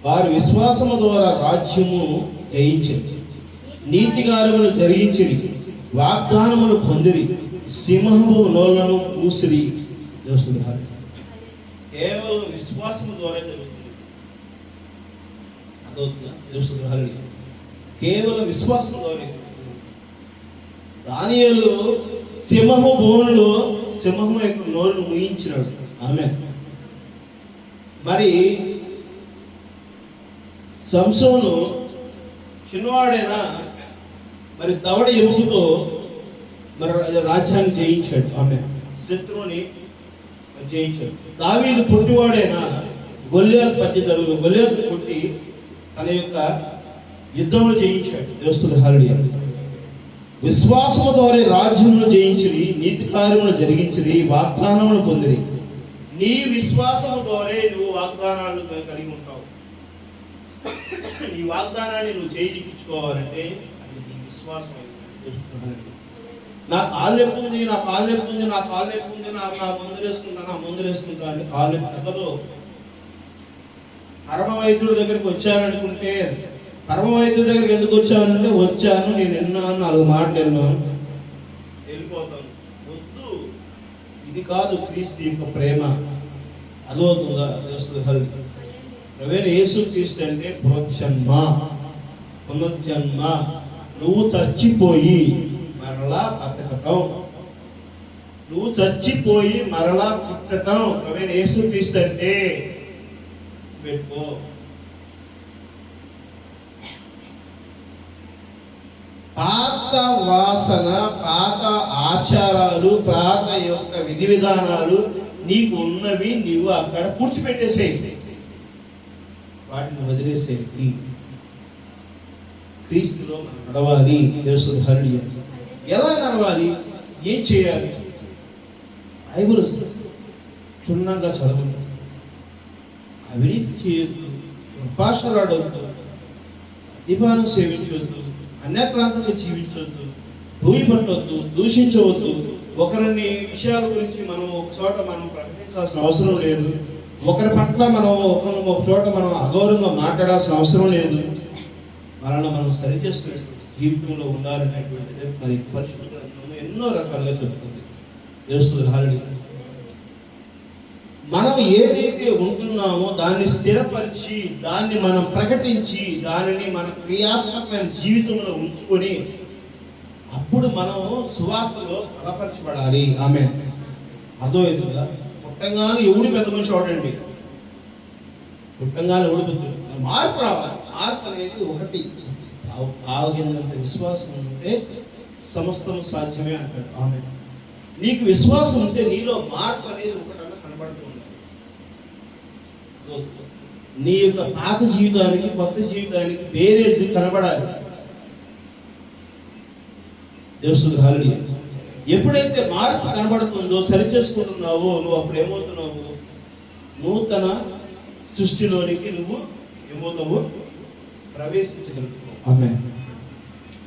వారు విశ్వాసము ద్వారా రాజ్యము జయించింది, నీతి కార్యములు జరిగించింది, వాగ్దానములు పొందిరి, సింహము నోళ్లను మూసిరి. దేవస్తున్నారు కేవలం విశ్వాసము ద్వారా జరుగుతుంది. అదవుతుందా? దేవస్తున్నారు కేవలం విశ్వాసం ద్వారా. దానియేలు సింహము బోనులో సింహము యొక్క నోరును ముయించినాడు. ఆమె మరి సంసోను చిన్నవాడైనా మరి దవడ ఎముకతో మరి రాజ్యాన్ని జయించాడు. ఆమె శత్రువుని జయించాడు. దావీదు పొట్టివాడైనా గొల్లియాతు పద్దెదడుగులు గొల్లియాతు కొట్టి తన యొక్క యుద్ధమును జయించాడు. దేవస్తుల హల్లెలూయా. విశ్వాసము ద్వారా రాజ్యమును జయించిరి, నీతి కార్యములు జరిగించిరి, వాగ్దానములు పొందిరి. నీ విశ్వాసము ద్వారా నువ్వు వాగ్దానాలను కలిగి ఉంటావు. నీ వాగ్దానాన్ని నువ్వు చేయించుకోవాలంటే అది నీ విశ్వాసం. నా కాళ్ళు ఎప్పుంది, నా కాళ్ళు ఎప్పుంది, నా కాళ్ళు ఎప్పుంది, నా మందులు వేసుకుంటా అంటే కాళ్ళు తగ్గదు. పరమ వైద్యుడి దగ్గరికి వచ్చాననుకుంటే, పరమ వైద్యుడి దగ్గరికి ఎందుకు వచ్చానంటే, వచ్చాను నేను విన్నాను, 4 మాటలు విన్నాను, వెళ్ళిపోతాను. వద్దు, ఇది కాదు క్రీస్తు యొక్క ప్రేమ. అదవుతుందా? ప్రవేణ యేసు క్రీస్తు అంటే పునర్జన్మ. నువ్వు చచ్చిపోయి మరలా బతకటం, నువ్వు చచ్చిపోయి మరలా పుట్టటం. ప్రవేణ యేసు క్రీస్తు అంటే పెట్టుకో. పాత వాసన, పాత ఆచారాలు, పాత యొక్క విధి విధానాలు నీకు ఉన్నవి, నీవు అక్కడ పూడ్చిపెట్టేసేయి, వాటిని వదిలేసేసి క్రీస్తులో మనం నడవాలి. హల్లెలూయా. ఎలా నడవాలి? ఏం చేయాలి? బైబిల్ క్షుణ్ణంగా చదవండి. అవినీతి చేయొద్దు, దుర్భాషలాడవద్దు, అధిపానం సేవించవద్దు, అన్యక్రాంతంగా జీవించవద్దు, భూమిపట్టవద్దు, దూషించవద్దు. ఒకరిని విషయాల గురించి మనం ఒక చోట మనం ప్రకటించాల్సిన అవసరం లేదు. ఒకరి పట్ల మనం ఒక చోట మనం అగౌరవంగా మాట్లాడాల్సిన అవసరం లేదు. మనల్ని మనం సరి చేసుకునే జీవితంలో ఉండాలనేటువంటిది మరి పరిశుద్ధ గ్రంథంలో ఎన్నో రకాలుగా చెబుతుంది. దేవస్తుల హల్లెలూయా. మనం ఏదైతే ఉంటున్నామో దాన్ని స్థిరపరిచి, దాన్ని మనం ప్రకటించి, దానిని మన క్రియాత్మకమైన జీవితంలో ఉంచుకొని అప్పుడు మనం సువార్తలో బలపరచబడాలి. ఆమేన్. అర్థమైందిగా? పుట్టంగానే ఎవడు పెద్ద మనిషి అవడండి, పుట్టంగానే ఎవడు పెద్ద మార్పు రావాలి. మార్పు అనేది ఒకటి. ఆవగిందంత విశ్వాసం ఉంటే సమస్తం సాధ్యమే అంటాడు. ఆమె నీకు విశ్వాసం ఉంటే నీలో మార్పు అనేది ఒకటన్నా కనబడుతూ ఉండాలి. నీ యొక్క పాత జీవితానికి కొత్త జీవితానికి బేరేజ్ కనబడాలి. దేవస్తుల హల్లెలూయా. ఎప్పుడైతే మార్పు కనబడుతుందో, సరి చేసుకుంటున్నావో, నువ్వు అప్పుడు ఏమవుతున్నావు? నూతన సృష్టిలోనికి నువ్వు ఏమవుతావు? ప్రవేశించగలుగుతావు. ఆమేన్.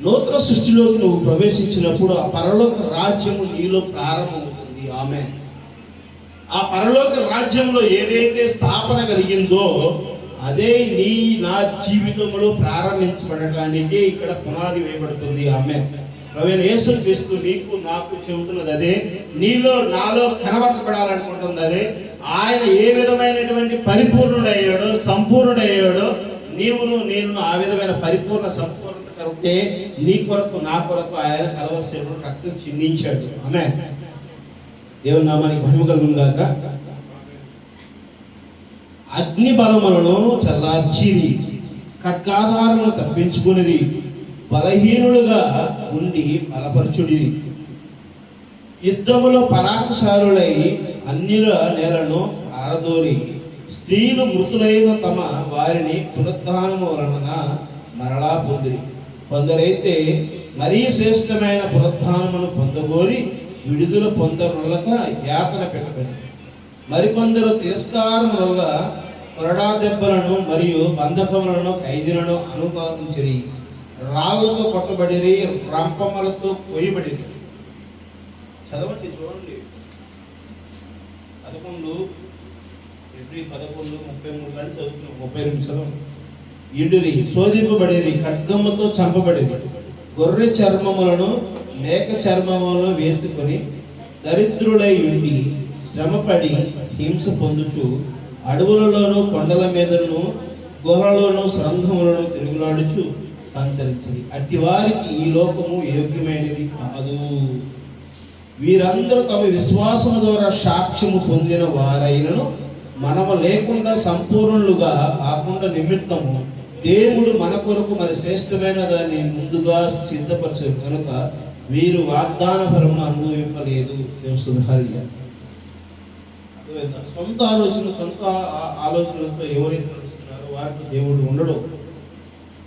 నూతన సృష్టిలోకి నువ్వు ప్రవేశించినప్పుడు ఆ పరలోక రాజ్యము నీలో ప్రారంభమవుతుంది. ఆమేన్. ఆ పరలోక రాజ్యంలో ఏదైతే స్థాపన కలిగిందో అదే నా జీవితంలో ప్రారంభించబడటానికి ఇక్కడ పునాది వేయబడుతుంది. ఆమేన్. ప్రవేణ యేసు క్రీస్తు నీకు నాకు చెబుతున్నది అదే. నీలో నాలో కనబరచబడాలనుకుంటుంది అదే. ఆయన ఏ విధమైనటువంటి పరిపూర్ణుడయ్యాడో, సంపూర్ణుడయ్యాడో, నేను ఆ విధమైన పరిపూర్ణ సంపూర్ణత కరెక్టే నీ కొరకు నా కొరకు ఆయన కలవరి రక్తం చిందించాడు. ఆమేన్. దేవుని నామానికి మహిమ కలుగును గాక. అగ్ని బలములను చల్లార్చిరి, ఖడ్గాధారమును తప్పించుకునిరి, బలహీనులుగా ఉండి బలపరచుడిరి. యుద్ధములో పరాక్రమశాలులై అన్యుల నేలను ఆరదోరి, స్త్రీలు మృతులైన తమ వారిని పునరుత్థానము వలన మరలా పొందిరి. కొందరైతే మరీ శ్రేష్టమైన పునరుత్థానమును పొందగోరి విడుదల పొందనులక యాతన పెట్టబడి, మరికొందరు తిరస్కారం వల్ల కొరడా దెబ్బలను మరియు బంధకములను, ఖైదీలను అనుభవించిరి, రాళ్లతో కొట్టబడిరి, రంపమ్మలతో కొయ్యబడిరి. చదవండి, చూడండి. 11:33 కానీ చదువుతున్నాం. 32 చదవండి. ఇండిరి, శోధింపబడిరి, ఖడ్గముతో చంపబడిరి, గొర్రె చర్మములను మేక చర్మములను వేసుకొని దరిద్రులై ఉండి శ్రమపడి హింస పొందుచు అడవులలోను కొండల మీదను గుహలలోను సరంధ్రములను తిరుగులాడుచు సంచరించింది. అట్టి వారికి ఈ లోకము యోగ్యమైనది కాదు. వీరందరూ తమ విశ్వాసము ద్వారా సాక్ష్యము పొందిన వారైనను మనము లేకుండా సంపూర్ణులుగా కాకుండా నిమిత్తము దేవుడు మన కొరకు మరి శ్రేష్టమైన దాన్ని ముందుగా సిద్ధపరచు కనుక వీరు వాగ్దాన ఫలమును అనుభవింపలేదు. సొంత ఆలోచనలతో ఎవరైతే నడుస్తున్నారో వారికి దేవుడు ఉండడు.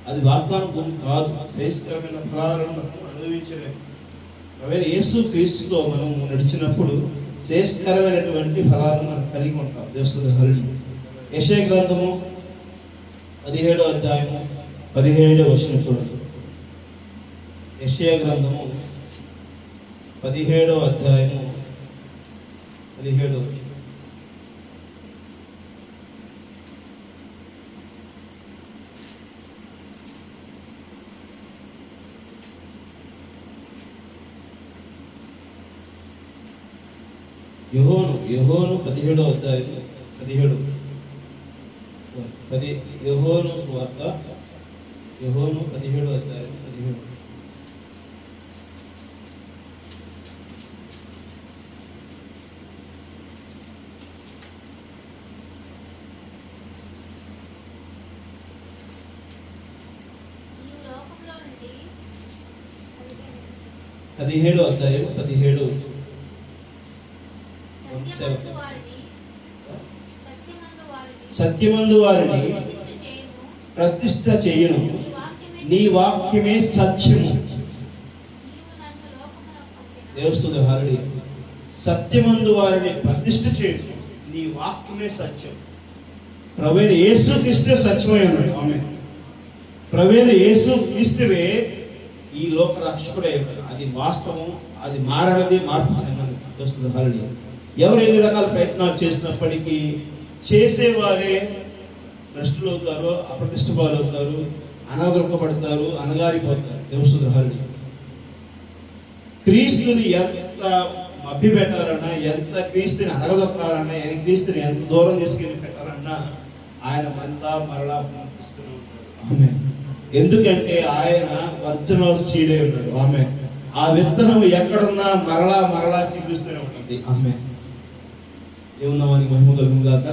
అది వాగ్దాన భూమి కాదు. శ్రేష్టమైన ఫలాలను మనం అనుభవించలేము. యేసు క్రీస్తుతో మనం నడిచినప్పుడు శ్రేష్టకరమైనటువంటి ఫలాలను మనం కలిగి ఉంటాం. దేవుని యెషయా గ్రంథము 17వ అధ్యాయము 17వ వచనం చూడండి. యెషయా గ్రంథము 17వ అధ్యాయము 17వ వచనం. యోహోను 17వ అధ్యాయము 17 యోహోను సువార్త 17వ అధ్యాయం 17. పదిహేడో అధ్యాయం 17. సత్యమందు వారిని ప్రతిష్ఠ చేయును, నీ వాక్యమే సత్యము. దేవస్తుత హరి సత్యమందు వారిని ప్రతిష్ఠ చేయును, నీ వాక్యమే సత్యం. ప్రభువైన యేసు క్రీస్తే సత్యమై ఉన్నాడు. ఆమె ప్రభువైన యేసు క్రీస్తువే ఈ లోక రక్షకుడై ఉన్నాడు. అది వాస్తవం, అది మారనది, మార్పు చెందనది. దేవస్తుత హరి ఎవరు ఎన్ని రకాల ప్రయత్నాలు చేసినప్పటికీ చేసేవారే భ్రష్టులు అవుతారు, అప్రతిష్ట పాలవుతారు, అనాదృపడతారు, అనగారిపోతారు. దేవస్తుద్రహారుడు క్రీస్తుని ఎంత మభ్య పెట్టాలన్నా, ఎంత క్రీస్తుని అనగదొక్కాలన్నా, క్రీస్తుని ఎంత దూరం చేసుకెళ్ళి పెట్టాలన్నా ఆయన మరలా పంపిస్తూనే ఉంటాడు. ఆమె ఎందుకంటే ఆయన ఒరిజినల్ సీడే ఉన్నాడు. ఆమె ఆ విత్తనం ఎక్కడున్నా మరలా చూపిస్తూనే ఉంటుంది. ఆమె ఏమున్నామని మహిమ కలుగుగాక.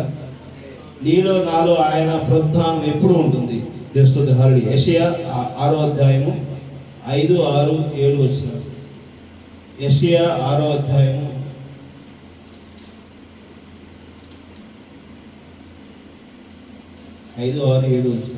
నీలో నాలో ఆయన పునరుద్ధానం ఎప్పుడు ఉంటుంది. దేవుని హరి యెషయా 6వ అధ్యాయము 5, 6, 7 వచనాలు. యెషయా 6వ అధ్యాయము 5, 6, 7 వచనాలు.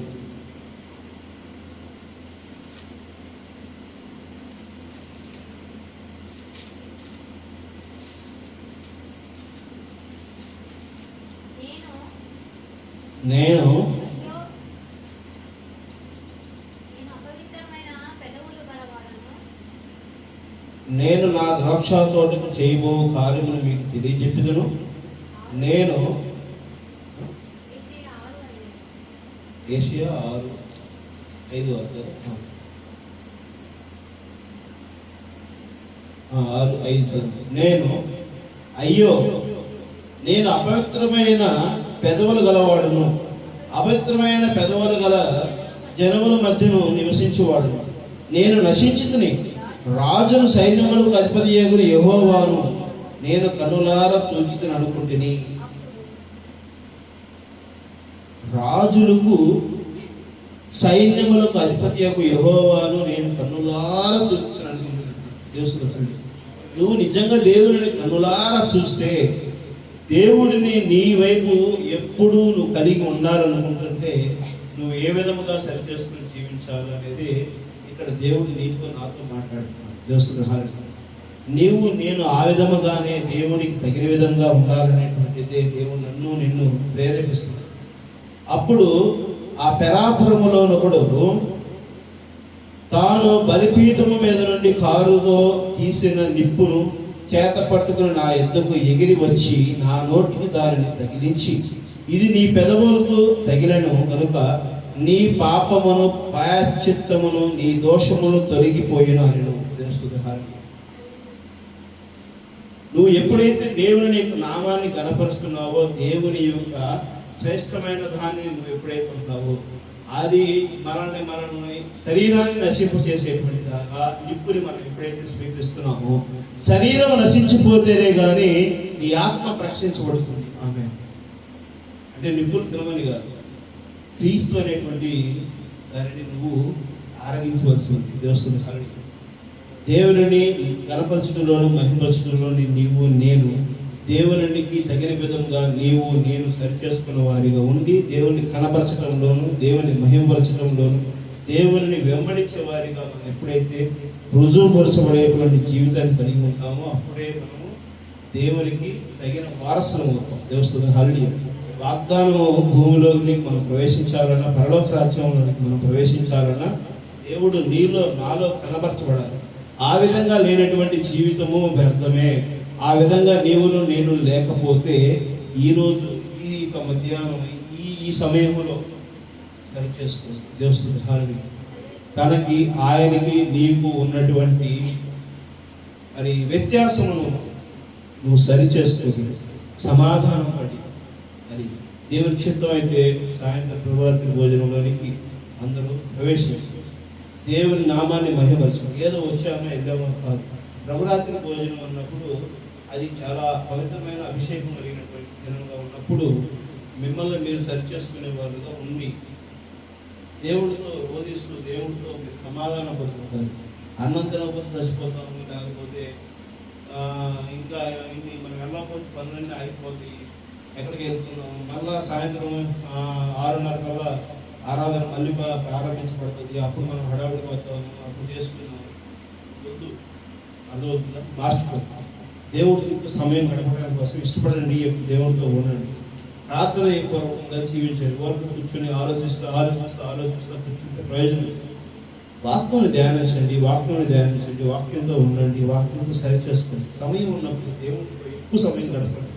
నేను నా ద్రాక్ష తోటకు చేయబో కార్యమును మీకు తెలియజెప్పుదును. నేను యెషయా 6:5 నేను అయ్యో నేను అపవిత్రమైన పెదవులు గలవాడును, అపవిత్రమైన పెదవులు గల జనముల మధ్యను నివసించువాడు. నేను నశించితిని, రాజును సైన్యములకు అధిపతియగు యెహోవాను నేను కన్నులారా చూచితిని అనుకుంటుని. రాజులకు సైన్యములకు అధిపతియగు యెహోవాను నేను కన్నులారా చూచితిని అనుకుంటున్నాను. నువ్వు నిజంగా దేవుని కన్నులారా చూస్తే, దేవుడిని నీ వైపు ఎప్పుడూ నువ్వు కలిగి ఉండాలనుకుంటుంటే నువ్వు ఏ విధముగా సరిచేసుకుని జీవించాలి అనేది ఇక్కడ దేవుడు నీతో నాతో మాట్లాడుతున్నాడు. నీవు నేను ఆ విధముగానే దేవునికి తగిన విధంగా ఉండాలనేటువంటిదే దేవుడు నిన్ను ప్రేరేపిస్తున్నాడు. అప్పుడు ఆ పెరాపురములోనొకడు తాను బలిపీఠము మీద నుండి కారుతో తీసిన నిప్పును చేత పట్టుకుని నా ఎద్దుకు ఎగిరి వచ్చి నా నోటికి దానిని తగిలించి, ఇది నీ పెదవులకు తగిలను కనుక నీ పాపమును ప్రాయశ్చిత్తమును నీ దోషమును తొలగిపోయిన అని తెలుస్తుంది. నువ్వు ఎప్పుడైతే దేవుని యొక్క నామాన్ని గణపరుస్తున్నావో, దేవుని యొక్క శ్రేష్టమైన దాన్ని నువ్వు ఎప్పుడైతే ఉంటావో, అది మనల్ని శరీరాన్ని నశింప చేసేటువంటి దాకా నిప్పుని మనం ఎప్పుడైతే స్వీకరిస్తున్నామో, శరీరం నశించిపోతేనే కానీ నీ ఆత్మ రక్షించబడుతుంది. ఆమె అంటే నిప్పులు తినమని కాదు, క్రీస్తు అనేటువంటి దానిని నువ్వు ఆరగించవలసి ఉంది. దేవస్థానం దేవుని గణపరచడంలోను మహిమపరచడంలోని నీవు నేను దేవునికి తగిన విధంగా నీవు నేను సరిచేసుకున్న వారిగా ఉండి, దేవుని కనపరచడంలోను దేవుని మహిమపరచడంలోను దేవుని వెంబడించే వారిగా మనం ఎప్పుడైతే రుజువుపరచబడేటువంటి జీవితాన్ని కలిగి ఉంటామో, అప్పుడే మనము దేవునికి తగిన వారసులం అవుతాం. దేవస్థానం హల్లెలూయా. వాగ్దానము భూమిలోకి మనం ప్రవేశించాలన్నా, పరలోక రాజ్యంలోనికి మనం ప్రవేశించాలన్నా దేవుడు నీలో నాలో కనపరచబడాలి. ఆ విధంగా లేనటువంటి జీవితము వ్యర్థమే. ఆ విధంగా నీవును నేను లేకపోతే ఈరోజు ఈ మధ్యాహ్నం ఈ సమయంలో సరి చేసుకోవచ్చు. దేవస్థానం తనకి ఆయనకి నీకు ఉన్నటువంటి మరి వ్యత్యాసమును నువ్వు సరి చేసుకోవచ్చు. సమాధానం పడి మరి దేవుని చిత్తం అయితే సాయంత్రం ప్రభురాత్రి భోజనంలోనికి అందరూ ప్రవేశించారు. దేవుని నామాన్ని మహిమపరచాలి. ఏదో వచ్చామో వెళ్ళామో కాదు. ప్రభురాత్రి భోజనం అన్నప్పుడు అది చాలా పవిత్రమైన అభిషేకం కలిగినటువంటి దినంగా ఉన్నప్పుడు మిమ్మల్ని మీరు సరిచేసుకునే వాళ్ళుగా ఉండి దేవుడితో బోధిస్తూ దేవుడితో మీరు సమాధానం పడుతుంటారు. అన్నం తినకపోతే చచ్చిపోతాము, లేకపోతే ఇంకా ఇన్ని మనం వెళ్ళకపోతే పనులన్నీ ఆగిపోతాయి, ఎక్కడికి వెళ్తున్నాము, మళ్ళా సాయంత్రం 6:30 కల్లా ఆరాధన మళ్ళీ ప్రారంభించబడుతుంది. అప్పుడు మనం హడావుడికి వస్తాము, అప్పుడు చేసుకున్నాము. వద్దు, అర్థమవుతుందా? మార్చుకోవాలి. దేవుడికి సమయం గడపడానికి కోసం ఇష్టపడండి, దేవుడితో ఉండండి. ప్రార్థన పూర్వకంగా జీవించండి. వరకు కూర్చొని ఆలోచిస్తూ కూర్చుంటే ప్రయోజనం. వాక్యాన్ని ధ్యానించండి, వాక్యంతో ఉండండి, వాక్యంతో సరి చేసుకోండి. సమయం ఉన్నప్పుడు దేవుడితో ఎక్కువ సమయం గడపండి.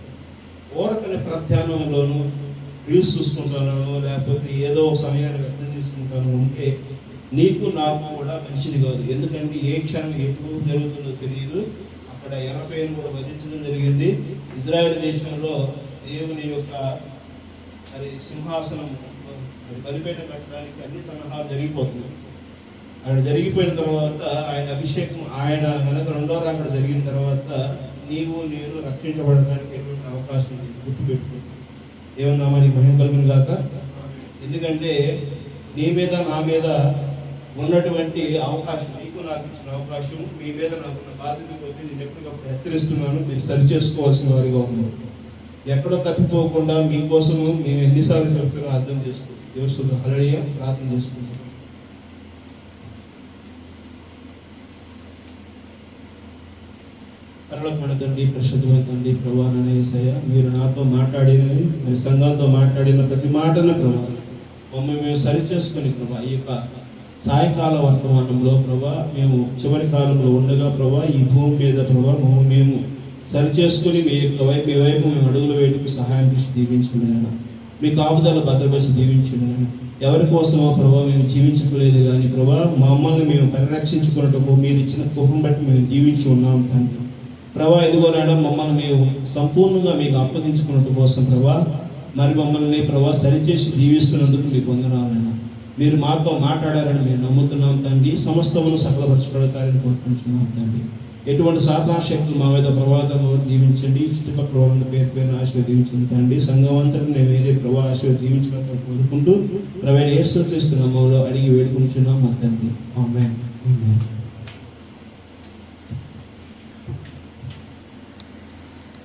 ఓరకని ప్రధ్యానంలోనూ రీల్స్ చూసుకుంటాను, లేకపోతే ఏదో సమయాన్ని వ్యక్తం చేసుకుంటాను ఉంటే నీకు నాకు కూడా మంచిది కాదు. ఎందుకంటే ఏ క్షణం ఎప్పుడు జరుగుతుందో తెలియదు. అక్కడ ఎర్రపేను కూడా వధించడం జరిగింది. ఇజ్రాయెల్ దేశంలో దేవుని యొక్క మరి సింహాసనం మరి బలిపేట కట్టడానికి అన్ని సన్నాహాలు జరిగిపోతున్నాయి. అక్కడ జరిగిపోయిన తర్వాత ఆయన అభిషేకం, ఆయన కనుక రెండో రాకడ జరిగిన తర్వాత నీవు నేను రక్షించబడడానికి ఎటువంటి అవకాశం ఉంది. గుర్తుపెట్టుకో. ఏమన్నా మరి మహిమ కలుగును గాక. ఎందుకంటే నీ మీద నా మీద ఉన్నటువంటి అవకాశం, నీకు నాకు ఇచ్చిన అవకాశం, మీ మీద నాకున్న బాధ్యత కొద్దీ నేను ఎప్పటికప్పుడు హెచ్చరిస్తున్నాను. మీరు సరి చేసుకోవాల్సిన వారిగా ఉన్నారు. ఎక్కడో తప్పిపోకుండా మీకోసము మేము ఎన్నిసార్లు చెప్తున్నా అర్థం చేసుకోవచ్చు. దేవుడు హల్లెలూయా. ప్రార్థన చేసుకుంటాం. పరలోకమైన తండ్రి, పరిశుద్ధమైన తండ్రి, ప్రభువానైన యేసయ్య, మీరు నాతో మాట్లాడిన, మరి సంఘంతో మాట్లాడిన ప్రతి మాటను ప్రభా మమ్మల్ని మేము సరి చేసుకుని ప్రభా ఈ యొక్క సాయంకాల వర్తమానంలో ప్రభా మేము చివరి కాలంలో ఉండగా ప్రభా ఈ భూమి మీద ప్రభా మేము సరి చేసుకుని మీ వైపు మేము అడుగులు వేటుకు సహాయం చేసి దీవించండి నాయన. మీ కాపుదల భద్రపరిచి దీవించండి నాయన. ఎవరి కోసమో ప్రభా మేము జీవించట్లేదు కానీ ప్రభా మమ్మల్ని మేము పరిరక్షించుకున్నట్టుకు మీరు ఇచ్చిన కృపను బట్టి మేము జీవించి ఉన్నాం తండ్రి. ప్రభా ఎదుగోనాడ మమ్మల్ని మేము సంపూర్ణంగా మీకు అప్పగించుకున్నట్టు కోసం ప్రభా మరి మమ్మల్ని ప్రభా సరిచేసి దీవిస్తున్నందుకు మీకు వందనాలైనా. మీరు మాతో మాట్లాడారని మేము నమ్ముతున్నాం తండ్రి. సమస్తమును సఫలపరచగలుగుతారని కోరుకుంటున్నాం తండ్రి. ఎటువంటి సాతాన శక్తులు మా మీద ప్రభావం దీవించండి. చుట్టుపక్కల ఉన్న పేరు ఆశీర్వదించండి తండ్రి. సంఘం అంతటా నేను వేరే ప్రభావ ఆశీర్వదించడం కోరుకుంటూ ప్రవీణ యేసు క్రీస్తు నామములో అడిగి వేడుకుంటున్నాం మా తండ్రి. ఆమేన్.